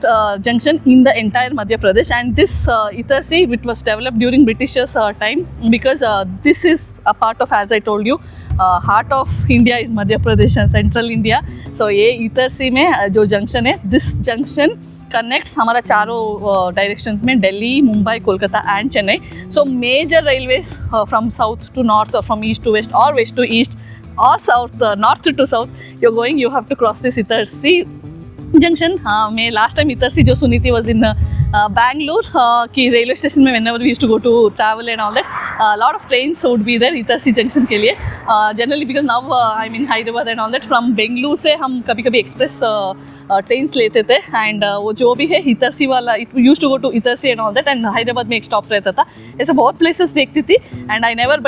Speaker 2: junction in the entire Madhya Pradesh. And this Itarsi, it was developed during Britishers time, because this is a part of, as I told you, heart of India is Madhya Pradesh and central India. So ये इतरसी में जो junction है, this junction connects हमारा चारों directions में, Delhi, Mumbai, Kolkata and Chennai. So major railways from south to north और from east to west और west to east और south north to south you going, you have to cross this Itarsi junction. हाँ, मैं last time इतरसी जो सुनी थी वॉज इन बैंगलोर की railway station में. whenever we used to go to travel and all that, lot of trains would be there Itarsi junction के लिए. Generally because now I'm in Hyderabad and all that, from Bengaluru से हम कभी कभी express trains लेते थे. And वो जो भी है इतरसी वाला, it use to go to Itarsi and all that. And Hyderabad में एक स्टॉप रहता था. ऐसे बहुत प्लेसेस देखती थी. And I never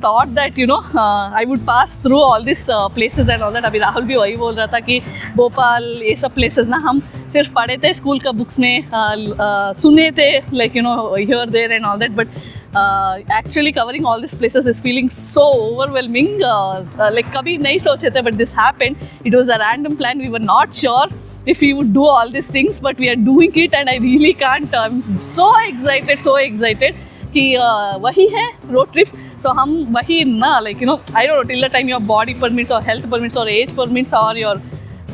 Speaker 2: thought that I would pass through all this places and all that. अभी राहुल भी वही बोल रहा था कि भोपाल ये सब प्लेसेस ना हम सिर्फ पढ़े थे स्कूल का बुक्स में, सुने थे like here there and all that, but actually covering all these places is feeling so overwhelming. Like कभी नहीं सोचे थे, but this happened. It was a random plan. We were not sure if we would do all these things, but we are doing it, and I really can't. I'm so excited कि वही है road trips. तो हम वही ना like I don't know, till the time your body permits or health permits or age permits or your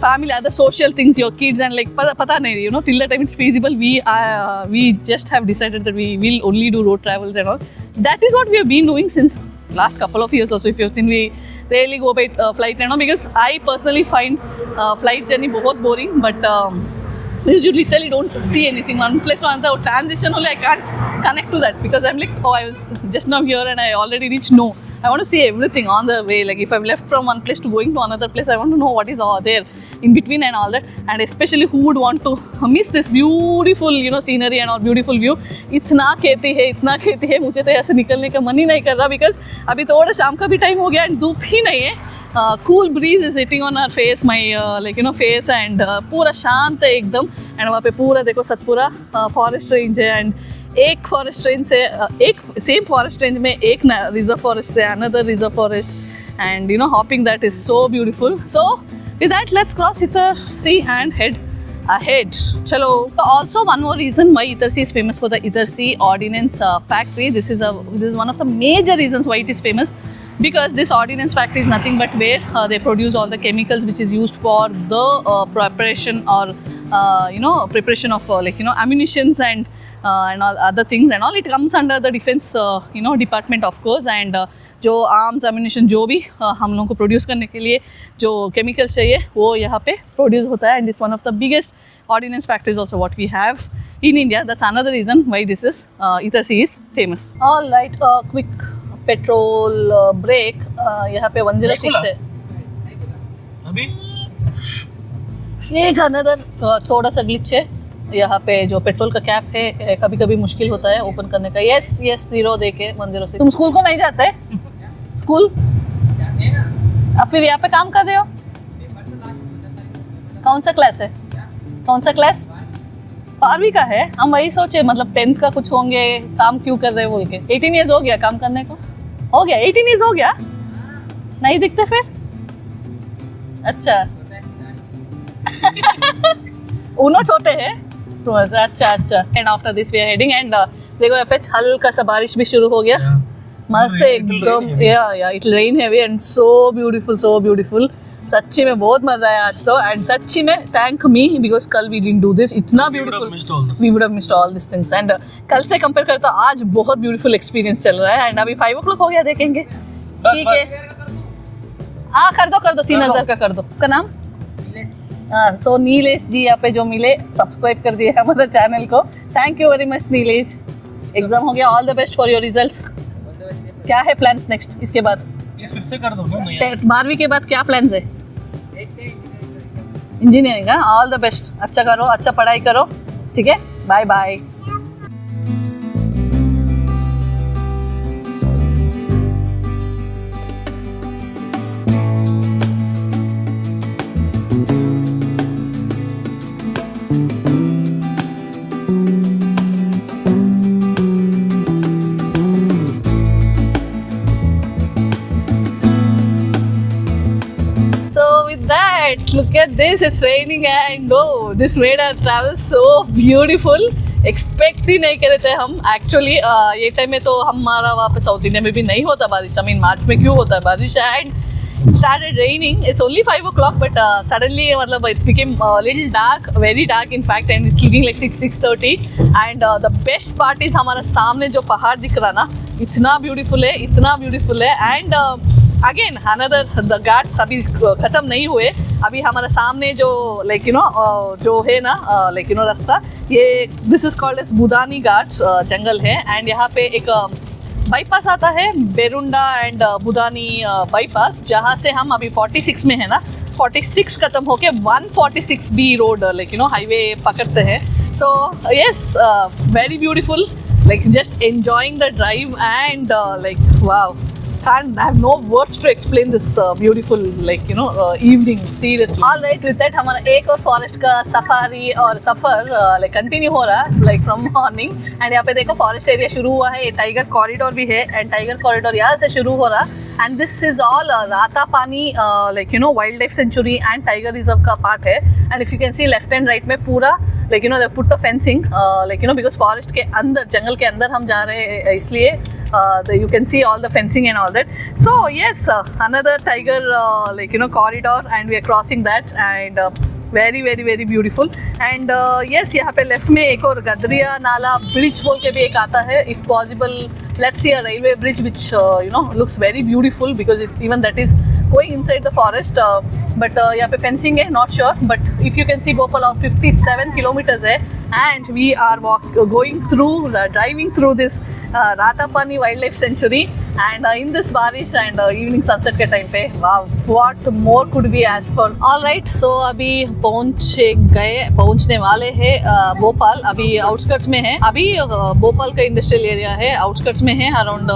Speaker 2: family, other social things, your kids, and like pata nahi, till the time it's feasible, we just have decided that we will only do road travels and all. That is what we have been doing since last couple of years also. If you've seen, we rarely go by flight and all, because I personally find flight journey बहुत boring, but you literally don't see anything. One place to another, transition only I can't connect to that, because I'm like, oh, I was just now here and I already reached. No, I want to see everything on the way. Like if I've left from one place to going to another place, I want to know what is all there in between and all that. And especially who would want to miss this beautiful scenery and all beautiful view. इतना खेती है मुझे तो ऐसे निकलने का मन ही नहीं कर रहा, because अभी थोड़ा शाम का भी टाइम हो गया and धूप ही नहीं है. Cool breeze is hitting on our face, my face, and पूरा शांत है एकदम. and वहाँ पे पूरा देखो सतपुरा फॉरेस्ट रेंज है. and एक फॉरेस्ट रेंज से एक सेम फॉरेस्ट रेंज में एक रिजर्व फॉरेस्ट से another reserve forest, and hopping that is so beautiful. So with that, let's cross Itarsi and head ahead. Chalo. So also one more reason why Itarsi is famous for the Itarsi Ordnance Factory. This is one of the major reasons why it is famous, because this ordnance factory is nothing but where they produce all the chemicals which is used for the preparation or preparation of ammunitions and all other things and all. It comes under the defense department of course, and जो arms ammunition जो भी हम लोगों को produce करने के लिए जो केमिकल्स चाहिए वो यहाँ पे प्रोड्यूस होता है, and it's one of the biggest ordnance factories also what we have in India. That's another reason why this is Itasy is famous. All right, quick petrol break. यहाँ पे 106 है
Speaker 1: अभी
Speaker 2: ये एक अनदर थोड़ा सा ग्लिच है यहाँ पे। जो पेट्रोल का कैप है कभी कभी मुश्किल होता है ओपन करने का। यस जीरो देके 106। तुम स्कूल को नहीं जाते? स्कूल अब फिर यहाँ पे काम कर रहे हो? कौन सा क्लास है? कौन सा क्लास? 12वीं का है। हम वही सोचे मतलब 10th का कुछ होंगे, काम क्यों कर रहे हैं बोल के। 18 ईयर्स हो गया काम करने को? हो गया 18 ईयर्स हो गया? नहीं दिखते फिर? अच्छा उनो छोटे हैं तो अच्छा। And after this we are heading, and देखो यहाँ पे हल्का सा बारिश भी शुरू हो गया। मस्त है एकदम। या it rain heavy and so beautiful. सच्ची में बहुत मजा आया आज तो, एंड सच्ची में थैंक मी बिकॉज कल वी डिडंट डू दिस। इतना beautiful we would have missed all this things, and कल से कंपेयर करते तो आज बहुत ब्यूटीफुल एक्सपीरियंस चल रहा है। एंड अभी 5 o'clock हो गया, देखेंगे। ठीक है हाँ कर दो 3000 का कर दो। का नाम सो नीलेश जी यहाँ पे जो मिले, सब्सक्राइब कर दिए हमारे चैनल को। Thank you very much Nilesh. Exam हो गया, all the best for your results. क्या है प्लान्स नेक्स्ट इसके बाद?
Speaker 1: फिर से कर दो ना।
Speaker 2: 12वीं के बाद क्या प्लान्स है? इंजीनियरिंग का। ऑल द बेस्ट, अच्छा करो, अच्छा पढ़ाई करो। ठीक है, bye bye. Look at this, it's raining and oh, this made our travel so beautiful. Expect ही नहीं करे थे हम एक्चुअली। ये टाइम में तो हमारा वहाँ पे साउथ इंडिया में भी नहीं होता बारिश। आई मीन मार्च में क्यों होता है बारिश? And started raining. It's only 5 o'clock, but suddenly मतलब it became a little dark, very dark in fact, and it's looking like 6:30. And the best part is हमारा सामने जो पहाड़ दिख रहा ना, इतना ब्यूटीफुल है। And again another the Ghats अभी खत्म नहीं हुए। अभी हमारा सामने जो लाइक जो है ना लाइक रास्ता, ये दिस इज कॉल्ड एज बुदानी घाट जंगल है। एंड यहाँ पे एक बाईपास आता है, बेरुंडा एंड बुदानी बाईपास, जहाँ से हम अभी 46 में है ना, 46 खत्म होके 146 बी रोड लाइक हाईवे पकड़ते हैं। So yes, very beautiful, like just enjoying the drive and like wow, I have no words to explain this beautiful evening seriously. All right, with that हमारा एक और फॉरेस्ट का safari और सफर like continue हो रहा है लाइक फ्रॉम मॉर्निंग। एंड यहाँ पे देखो फॉरेस्ट एरिया शुरू हुआ है, टाइगर कॉरिडोर भी है, एंड टाइगर कॉरिडोर यहाँ से शुरू हो रहा। And this is all Ratapani like wild life sanctuary and tiger reserve का पार्ट है। And if you can C left and right में पूरा like they put the fencing like because forest के अंदर, जंगल के अंदर हम जा रहे हैं, इसलिए you can see all the fencing and all that. So yes, another tiger corridor, and we are crossing that, and very beautiful. And yes, यहाँ पे लेफ्ट में एक और गदरिया नाला ब्रिज बोल के भी एक आता है। If possible, let's see a railway bridge which looks very beautiful because even that is going inside the forest. But यहाँ पे fencing है, not sure. But if you can see Bhopal, 57 kilometers है, and we are driving through this Ratapani Wildlife Sanctuary, and in this बारिश and evening sunset के time पे, wow, what more could we ask for? All right, so अभी पहुंचने वाले हैं भोपाल। अभी outskirts में है, अभी भोपाल का इंडस्ट्रियल एरिया है, आउटस्कर्ट्स में है। Around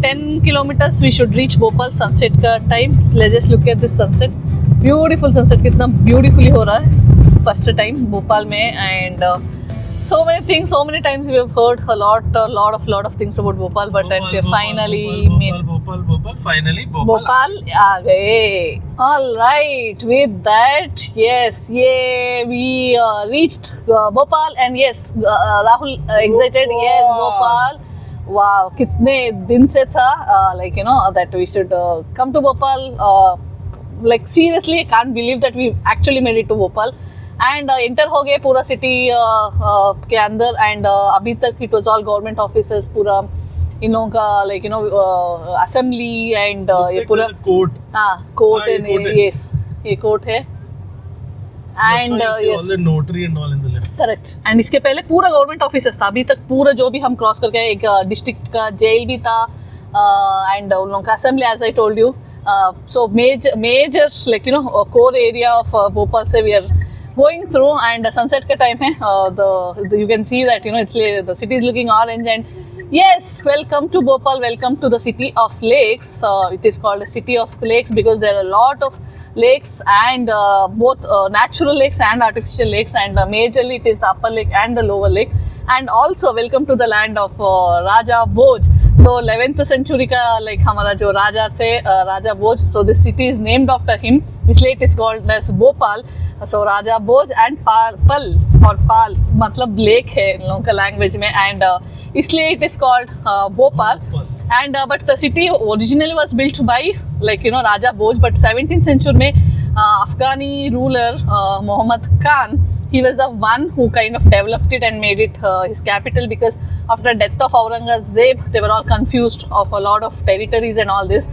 Speaker 2: 10 kilometers we should reach Bhopal. Sunset का time, let's just look at this sunset, beautiful sunset, कितना ब्यूटीफुली हो रहा है फर्स्ट टाइम भोपाल में। And so many things, so many times we have heard a lot of things about Bhopal, but then we finally made Bhopal आ गए। All right, with that, yes, we reached Bhopal, and yes, Rahul excited, yes, Bhopal. Wow, कितने दिन से था like that we should come to Bhopal. Like seriously, I can't believe that we actually made it to Bhopal. And inter हो गए पूरा city के अंदर and अभी तक it was all government offices पूरा इन लोगों का लाइक असेंबली एंड ये पूरा
Speaker 1: कोर्ट
Speaker 2: कोर्ट
Speaker 1: ये court है।
Speaker 2: यस ये कोर्ट है and yes
Speaker 1: notary and all in the left
Speaker 2: correct and इसके पहले पूरा गवर्नमेंट ऑफिसेस था अभी तक पूरा जो भी हम क्रॉस करके आए, एक डिस्ट्रिक्ट का जेल भी था एंड उन लोगों का assembly as I told you so major like core area of Bhopal से we are going through and sunset का टाइम है यू कैन सी दैट इसलिए the city is looking orange and yes, welcome to Bhopal, welcome to the city of lakes. It is called a city of lakes because there are a lot of lakes and both natural lakes and artificial lakes and majorly it is the upper lake and the lower lake and also welcome to the land of Raja Bhoj. So 11th century का like हमारा जो राजा थे राजा भोज, so this city is named after him, इसलिए it is called as Bhopal. So Raja Bhoj and पल और पाल मतलब lake है इन लोगों का लैंग्वेज में एंड इसलिए it is called Bhopal. And but the city originally was built by like Raja Bhoj, but 17th century में Afghani ruler Muhammad Khan, he was the one who kind of developed it and made it his capital because after death of Aurangzeb they were all confused of a lot of territories and all this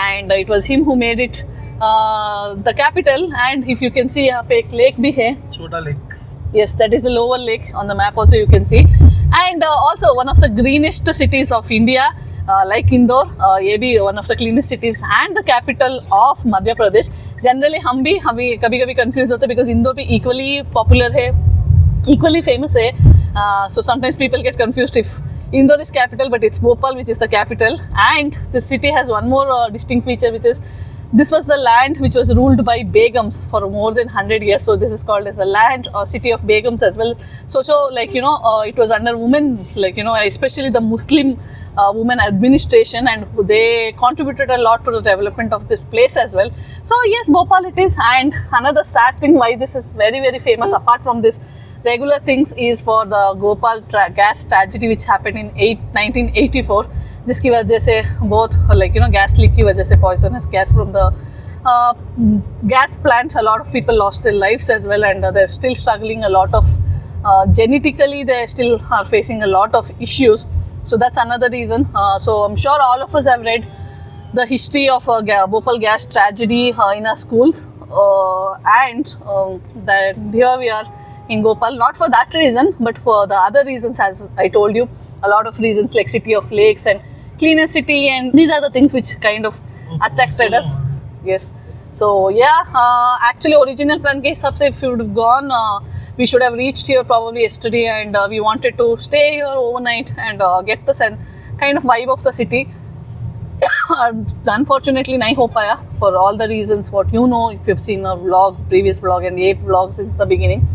Speaker 2: and it was him who made it the capital. And if you can see यहाँ पे एक lake भी है,
Speaker 1: छोटा lake
Speaker 2: yes, that is the lower lake on the map also you can see and also one of the greenest cities of India like Indore, ये भी one of the cleanest cities and the capital of Madhya Pradesh. Generally हम भी कभी कभी confused होते हैं because Indore भी equally popular है, equally famous है, so sometimes people get confused if Indore is capital but it's Bhopal which is the capital. And the city has one more distinct feature which is this was the land which was ruled by Begums for more than 100 years. So this is called as a land or city of Begums as well. So like it was under women, like especially the Muslim women administration and they contributed a lot to the development of this place as well. So yes, Bhopal it is. And another sad thing why this is very very famous apart from this regular things is for the Bhopal gas tragedy which happened in 1984. जिसकी वजह से बहुत like gas leak की वजह से poisonous gas from the gas plants, a lot of people lost their lives as well and they're still struggling a lot of genetically they still are facing a lot of issues. So that's another reason. So I'm sure all of us have read the history of Bhopal gas tragedy in our schools and that here we are in Bhopal, not for that reason but for the other reasons as I told you, a lot of reasons like city of lakes and cleaner city and these are the things which kind of attracted us. Yes, so yeah, actually original plan के हिसाब से if we would have gone we should have reached here probably yesterday and we wanted to stay here overnight and get the kind of vibe of the city. Unfortunately नहीं हो पाया for all the reasons what if you've seen a vlog, previous vlog and 8 vlogs since the beginning.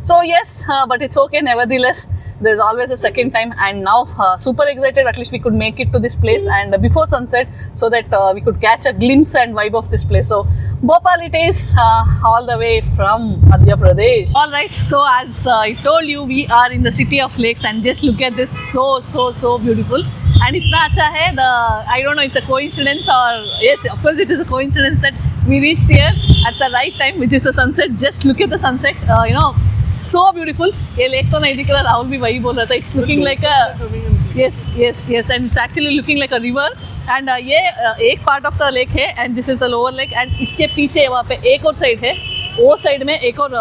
Speaker 2: So yes, but it's okay nevertheless. There's always a second time and now super excited at least we could make it to this place and before sunset so that we could catch a glimpse and vibe of this place. So Bhopal it is all the way from Madhya Pradesh. Alright, so as I told you we are in the city of lakes and just look at this, so beautiful and itna acha hai. I don't know it's a coincidence or yes of course it is a coincidence that we reached here at the right time which is the sunset. Just look at the sunset, so beautiful. ये lake तो नहीं दिख रहा, राहुल भी वही बोल रहा था. It's looking like a yes and it's actually looking like a river and ये एक part of the lake है and this is the lower lake and इसके पीछे वहाँ पे एक और side है, वो side में एक और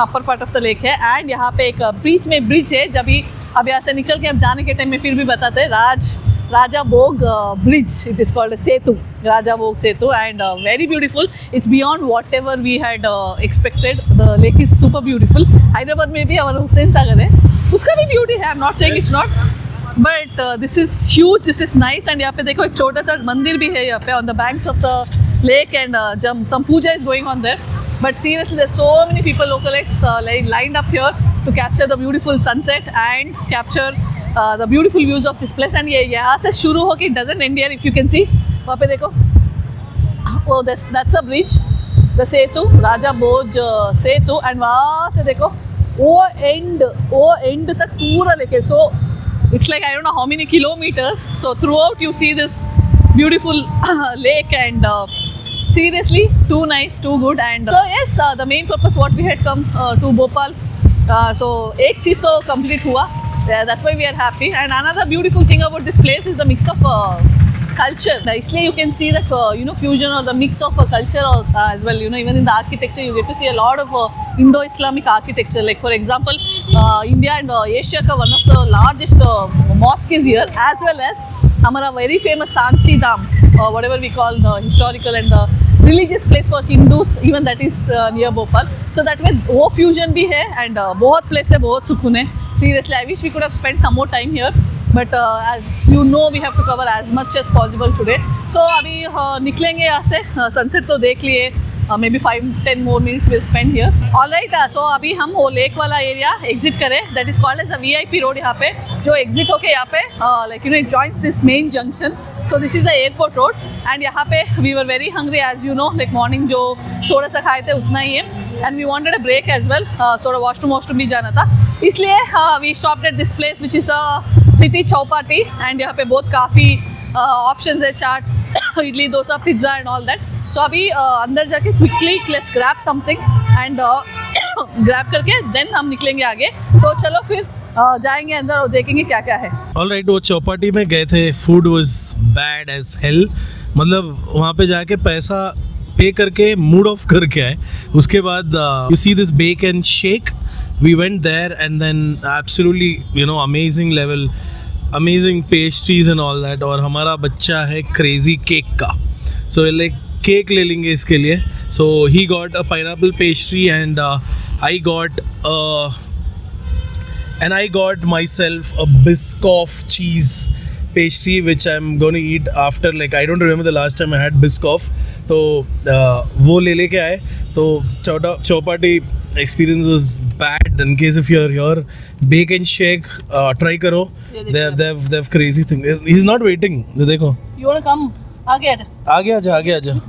Speaker 2: upper part of the lake है and यहाँ पे एक बीच में bridge है. जब भी अब यहाँ से निकल के अब जाने के टाइम में फिर भी बताते हैं Raja Bhog bridge, it is called a Setu, Raja Bhog Setu and very beautiful. It's beyond whatever we had expected. The lake is super beautiful. Hyderabad में भी हमारा हुसैन सागर है, उसका भी beauty है, I'm not saying it's not but this is huge, this is nice and यहाँ पे देखो एक छोटा सा मंदिर भी है यहाँ पे on the banks of the lake and some puja is going on there. But seriously there's so many people localites lined up here to capture the beautiful sunset and capture the beautiful views of this place and ये यहाँ से शुरू हो के doesn't end here if you can see. वहाँ पे देखो, oh that's a bridge, the Setu, Raja Bhoj Setu and वहाँ से देखो वो end तक पूरा लेके. So it's like I don't know how many kilometers. So throughout you see this beautiful lake and seriously too nice, too good. And so yes, the main purpose what we had come to Bhopal, so एक चीज़ तो complete हुआ. Yeah, that's why we are happy. And another beautiful thing about this place is the mix of culture. Isliye you can see that fusion or the mix of culture as well. Even in the architecture you get to see a lot of Indo-Islamic architecture. Like for example, India and Asia ka one of the largest mosque is here, as well as हमारा very famous Sanchi Dham, whatever we call the historical and the religious place for Hindus, even that is near Bhopal. So that way वो fusion भी है and बहुत place है, बहुत सुकून है. Seriously, I wish we could have spent some more time here, but as you know, we have to cover as much as possible today. So अभी निकलेंगे यहाँ से, sunset तो देख लिए, maybe 5-10 more minutes we'll spend here. Alright, so अभी हम वो लेक वाला एरिया exit करें. That is called as the VIP road यहाँ पे, जो exit होके यहाँ पे like it joins this main junction. So this is the airport road and यहाँ पे we were very hungry, as you know, like morning जो थोड़ा सा खाए थे उतना ही है, and we wanted a break as well. थोड़ा washroom भी जाना था, इसलिए we stopped at this place which is the City Chowpatty, and यहाँ पे बहुत काफ़ी options है, chaat, idli, dosa, pizza and all that. So अभी अंदर जाके quickly let's grab something and grab करके then हम निकलेंगे आगे. तो चलो फिर जाएंगे अंदर और देखेंगे क्या क्या है.
Speaker 1: ऑलराइट, वो चौपाटी में गए थे. Food was bad as hell. मतलब वहाँ पे जाके पैसा पे करके मूड ऑफ करके आए. उसके बाद you see this Bake and Shake, we went there and then absolutely amazing level, amazing pastries and all that. और हमारा बच्चा है क्रेजी केक का, सो लाइक केक ले लेंगे इसके लिए. So he got a pineapple pastry and I got myself a Biscoff cheese pastry which I'm going to eat after, like I don't remember the last time I had Biscoff. तो वो ले लेके आए. तो Chowpatty experience was bad. In case if you're here, bake and shake try करो. They've crazy thing. He's not waiting. देखो.
Speaker 2: You wanna come? आगे आजा. आजा.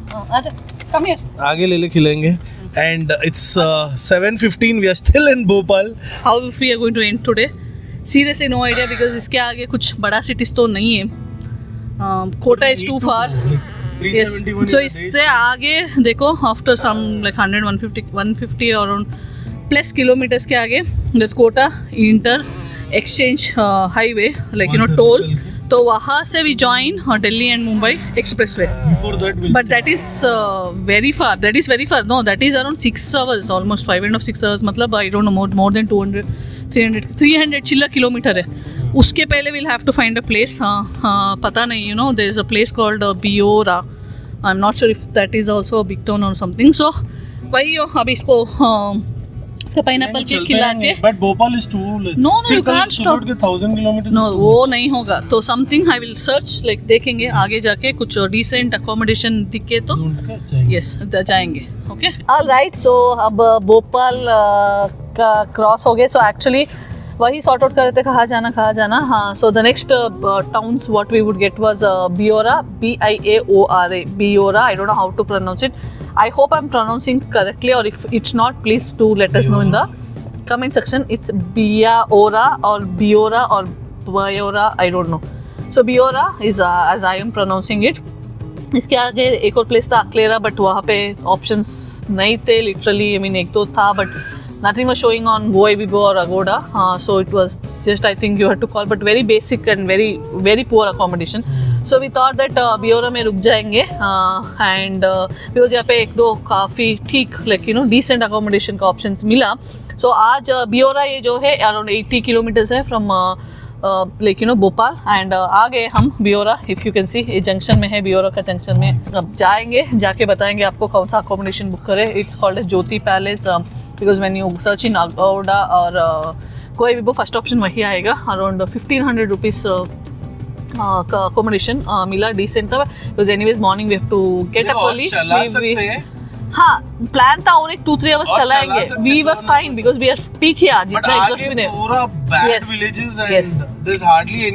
Speaker 2: Come here.
Speaker 1: आगे ले ले, खिलाएंगे. And it's 7:15. We are still in Bhopal.
Speaker 2: How we are going to end today? Seriously, no idea, because इसके आगे कुछ बड़ा cities तो नहीं है. Kota is too far. Yes. So इससे आगे देखो, after some like 150 around plus kilometers के आगे there's Kota Inter Exchange Highway, like toll. तो वहाँ से we join Delhi and Mumbai Expressway.
Speaker 1: Before that,
Speaker 2: but that is very far. That is very far. No, that is around 6 hours, almost 5.5-6 hours. मतलब I don't know, more than 300 चिल्ला kilometre है. उसके पहले we'll have to find a place. पता नहीं, there is a place called Biora. I'm not sure if that is also a big town or something. So वही अब इसको इसका पाइनएप्पल केक खिला के.
Speaker 1: But Bhopal is too.
Speaker 2: No, you can't stop.
Speaker 1: 1,000 kilometers.
Speaker 2: No, वो नहीं होगा. तो something I will search, like देखेंगे आगे जाके कुछ decent accommodation दिखे तो yes जाएंगे. Okay. All right, so अब भोपाल का क्रॉस हो गए. So actually वही सॉर्ट आउट कर रहे थे कहाँ जाना. हाँ, so the next towns what we would get was Biora, Biaora. Biora. I don't know how to pronounce it. I hope I'm pronouncing correctly, or if it's not, please do let us know in the comment section. It's Biaora or Biora or Biora, I don't know. So Biora is as I am pronouncing it. इसके आगे एक और place था अक्लेरा, but वहाँ पे options नहीं थे literally. I mean एक तो था, but nothing was showing on Goibibo or Agoda. So it was just, I think you had to call, but very basic and very very poor accommodation. So we thought that Biora में रुक जाएंगे and because यहाँ पे एक दो काफ़ी ठीक like decent accommodation का options मिला. So आज Biora ये जो है around 80 kilometers है from like भोपाल, and आगे हम Biora, if you can see ये जंक्शन में है, Biora का जंक्शन में अब जाएंगे, जाके बताएंगे आपको कौन सा accommodation बुक करें. It's called as Jyoti Palace because when you search in Agoda or कोई भी फर्स्ट ऑप्शन वही आएगा. अराउंड 1,500 रुपीज़ का अकोमोडेशन मिला, डिसेंट था. Because anyways morning we have to get up early. हाँ, प्लान था और एक 2-3 आवर्स चलाएंगे. We were fine because we are peak here, जितना एग्जॉस्ट भी नहीं. Yes,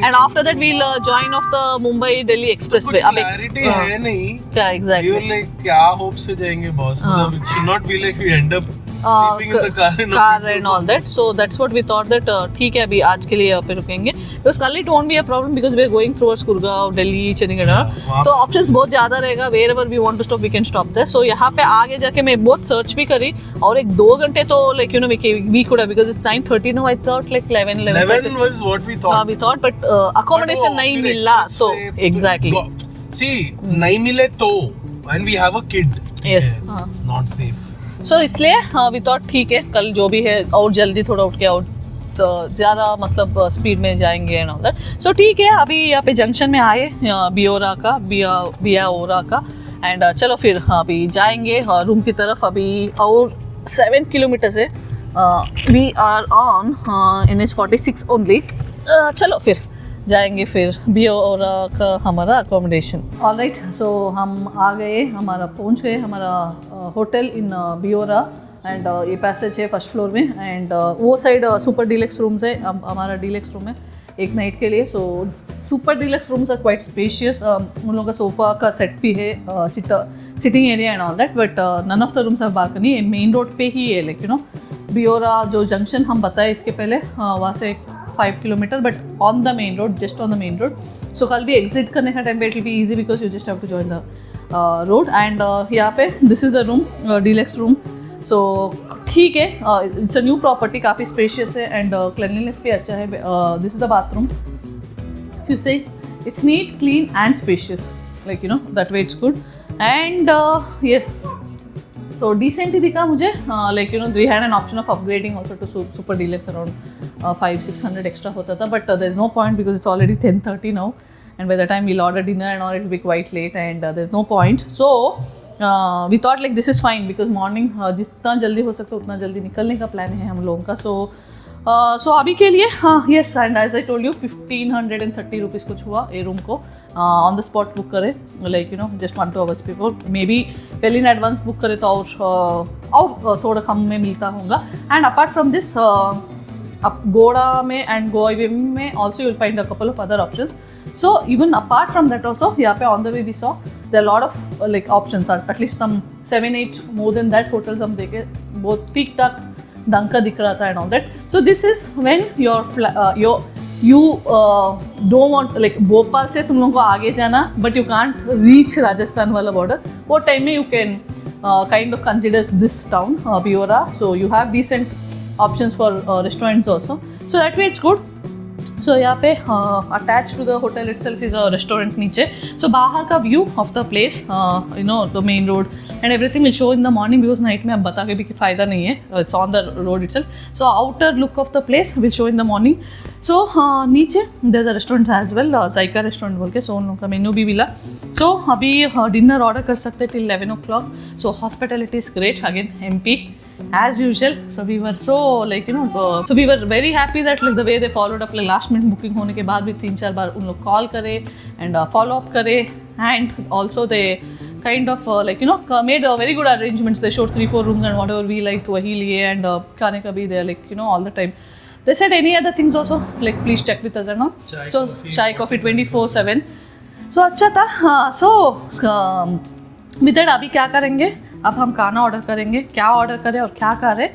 Speaker 2: and after that we will join off the Mumbai Delhi expressway. अब
Speaker 1: है नहीं
Speaker 2: क्या एग्जैक्टली
Speaker 1: क्या होप से जाएंगे बॉस. मतलब it should not be like we end up Sleeping in the car and
Speaker 2: car and all that so that's what we thought that ठीक है अभी आज के लिए यहाँ पे रुकेंगे बिकॉज कल it won't be a problem because we are going through Gurgaon Delhi Chandigarh तो ऑप्शंस बहुत ज़्यादा रहेगा wherever we want to stop we can stop there so यहाँ पे आगे जाके मैं बहुत सर्च भी करी और एक 2 घंटे तो like you know we could have because it's 9:30 now I thought like 11
Speaker 1: was what we thought.
Speaker 2: We thought but accommodation नहीं मिला तो एग्जैक्टली
Speaker 1: See, नहीं मिले तो and we have a kid.
Speaker 2: Yes.
Speaker 1: It's not safe.
Speaker 2: सो इसलिए we thought ठीक है कल जो भी है और जल्दी थोड़ा उठ के आउट तो ज़्यादा मतलब स्पीड में जाएंगे एंड ऑल दैट सो ठीक है अभी यहाँ पे जंक्शन में आए बियाओरा का एंड चलो फिर अभी जाएंगे रूम की तरफ अभी और 7 किलोमीटर से we are on NH46 only चलो फिर जाएंगे फिर बियोरा का हमारा अकोमोडेशन ऑलराइट सो हम आ गए पहुंच गए हमारा होटल इन बियोरा एंड ये पैसेज है फर्स्ट फ्लोर में एंड वो साइड सुपर डीलक्स रूम्स है हमारा डीलक्स रूम है एक नाइट के लिए so super deluxe rooms are quite spacious उन लोगों का सोफा का सेट भी है sitting area and all that but none of the rooms have balcony main road पे ही है लाइक यू नो बियोरा जो जंक्शन हम बताए इसके पहले वहाँ से 5 kilometre but on the main road just on the main road so कल भी एग्जिट करने का टाइम पे it will be easy because you just have to join the road and यहाँ पे this is the room deluxe room so ठीक है it's a new property काफ़ी स्पेशियस है एंड क्लीनलीनेस भी अच्छा है this is the bathroom you see it's neat clean and spacious like you know that way it's good and yes so decent ही दिखा मुझे like you know we had an option of upgrading also to super deluxe around 500-600 extra होता था but there is no point because it's already 10:30 now and by the time we'll order dinner and all it will be quite late and there is no point so we thought like this is fine because morning जितना जल्दी हो सकता है उतना जल्दी निकलने का plan है हम लोगों का सो अभी के लिए हाँ yes and as I told you 1530 rupees कुछ हुआ ये रूम को ऑन द स्पॉट बुक करे like you know just 1-2 hours before maybe well in advance book करे तो और थोड़ा कम में मिलता होगा and apart from this up Goda में and Goa में also you will find a couple of other options. So even apart from that also, यहाँ पे on the way we saw there are a lot of like options, at least some 7-8 more than that hotels हम देखे बहुत ठीक ठाक ढंग का दिख रहा था and all that. So this is when you don't want like Bhopal से तुम लोगों को आगे जाना but you can't reach Rajasthan वाला border. वो time में you can kind of consider this town Biora. So you have decent options for restaurants also so that way it's good so यहाँ पे attached to the hotel itself is a restaurant नीचे so बाहर का view of the place you know the main road and everything will show in the morning because night में अब बता के भी फ़ायदा नहीं है it's on the road itself so outer look of the place will show in the morning so नीचे there's a restaurant as well Zaika restaurant बोल के so उन लोगों का मेन्यू भी मिला so अभी डिनर ऑर्डर कर सकते till 11 o'clock so hospitality is great again MP as usual so we were so like you know so we were very happy that like the way they followed up like last minute booking होने के बाद भी 3-4 बार उन लोग call करे and follow up करे and also they kind of like you know made very good arrangements they showed 3-4 rooms and whatever we liked वही लिए and खाने का भी they are like you know all the time they said any other things also like please check with us and all so chai coffee 24/7 so अच्छा था so with that अभी क्या करेंगे अब हम खाना ऑर्डर करेंगे क्या ऑर्डर करें और क्या करें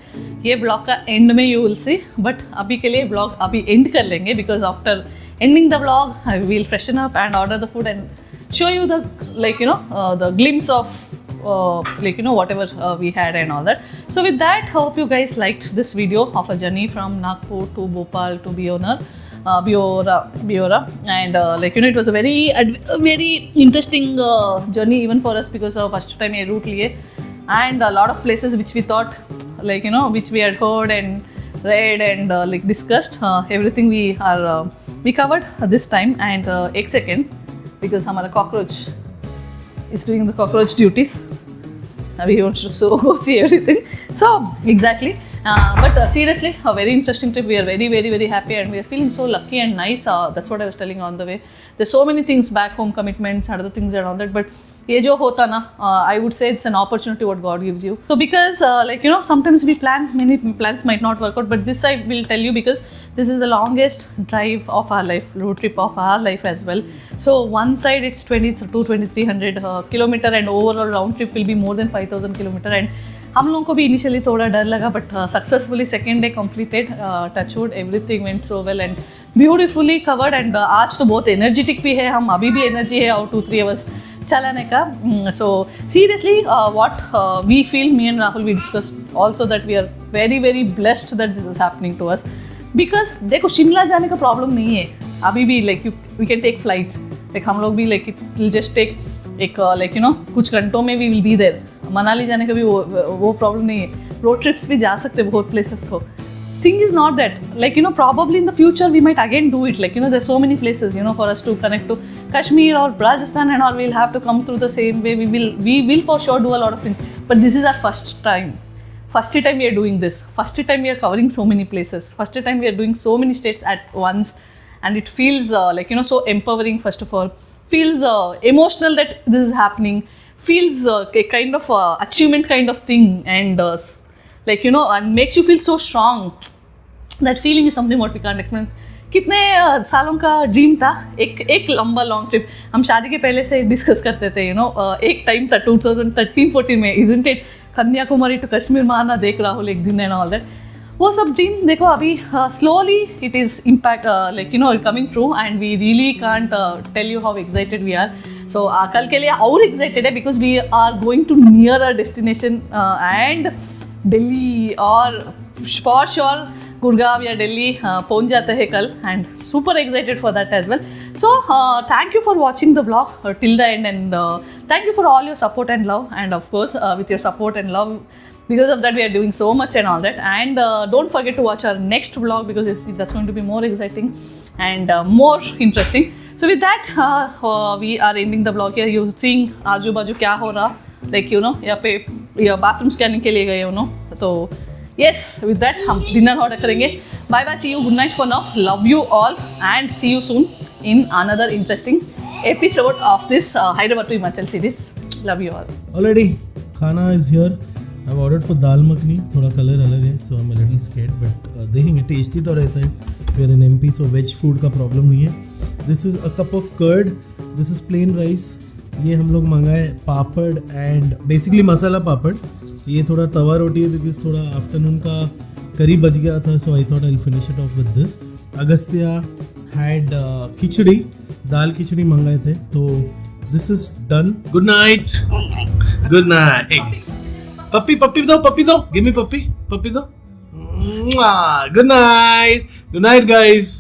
Speaker 2: ये ब्लॉग का एंड में यू विल सी बट अभी के लिए ब्लॉग अभी एंड कर लेंगे because after ending the blog I will freshen up and order the food and show you the like you know the glimpse of like you know whatever we had and all that. So with that, hope you guys liked this video of a journey from Nagpur to Bhopal to Biora and like you know it was a very interesting journey even for us because first time ये route लिए and a lot of places which we thought like you know which we had heard and read and like discussed everything we covered this time and एक second because हमारा cockroach is doing the cockroach duties. We want to go see everything. So exactly. But seriously, a very interesting trip. We are very happy and we are feeling so lucky and nice. That's what I was telling on the way. There's so many things back home, commitments, other things and all that. But ये जो होता ना, I would say it's an opportunity what God gives you. So because like you know, sometimes we plan, many plans might not work out. But this I will tell you because this is the longest drive of our life, road trip of our life as well. So one side it's 2300 kilometer and overall round trip will be more than 5000 kilometer and हम लोगों को भी initially थोड़ा डर लगा but successfully second day completed touchwood everything went so well and beautifully covered and आज तो बहुत एनर्जेटिक भी है हम अभी भी एनर्जी है और 2-3 आवर्स चलाने का so seriously what we feel me and Rahul we discuss also that we are very very blessed that this is happening to us because देखो शिमला जाने का प्रॉब्लम नहीं है अभी भी like we can take flights like हम लोग भी like it will just take एक लाइक यू नो कुछ घंटों में we will be there Manali जाने का भी वो प्रॉब्लम नहीं है रोड ट्रिप्स भी जा सकते हैं बहुत प्लेसेस को thing is not that like you know probably in the future we might again do it like you know there so many places you know for us to connect to Kashmir or Rajasthan and all we'll have to come through the same way we will for sure do a lot of things but this is our first time we are doing this first time we are covering so many places first time we are doing so many states at once and it feels like you know so empowering first of all feels emotional that this is happening feels a kind of achievement kind of thing and like you know and makes you feel so strong that feeling is something what we can't explain कितने सालों का dream था एक लंबा long trip हम शादी के पहले से डिस्कस करते थे यू नो एक टाइम था 2013-14 में isn't it Kanyakumari to Kashmir मारना देख राहुल एक दिन एंड ऑल दैट वो सब ड्रीम देखो अभी slowly it is impact like you know coming true and we really can't tell you how excited we are so कल के लिए और एक्साइटेड है because we are going to near our destination and Delhi और for sure Gurgaon या दिल्ली पहुंच जाते हैं कल and super excited for that as well so thank you for watching the blog till the end and thank you for all your support and love and of course with your support and love because of that we are doing so much and all that and don't forget to watch our next vlog because that's going to be more exciting and more interesting so with that we are ending the vlog here you seeing आजू बाजू क्या हो रहा like you know यहाँ पे bathroom scanning के लिए गए हो नो तो yes with that हम डिनर ऑर्डर करेंगे bye bye see you good night for now love you all and see you soon in another interesting episode of this Hyderabad to Himachal series love you all
Speaker 1: already khana is here I've ordered for dal makhni थोड़ा colour अलग है so I'm a little scared but देखेंगे tasty तो रहता है we are in MP so veg food का problem नहीं है this is a cup of curd this is plain rice ये हम लोग मंगाए पापड़ एंड बेसिकली मसाला पापड़ ये थोड़ा तवा रोटी है बिकॉज थोड़ा आफ्टरनून का करी बच गया था so I thought I will finish it off with this Agastya had khichdi dal khichdi मंगाए थे तो this is done good night puppy puppy दो गिव मी पप्पी दो गुड नाइट गाइस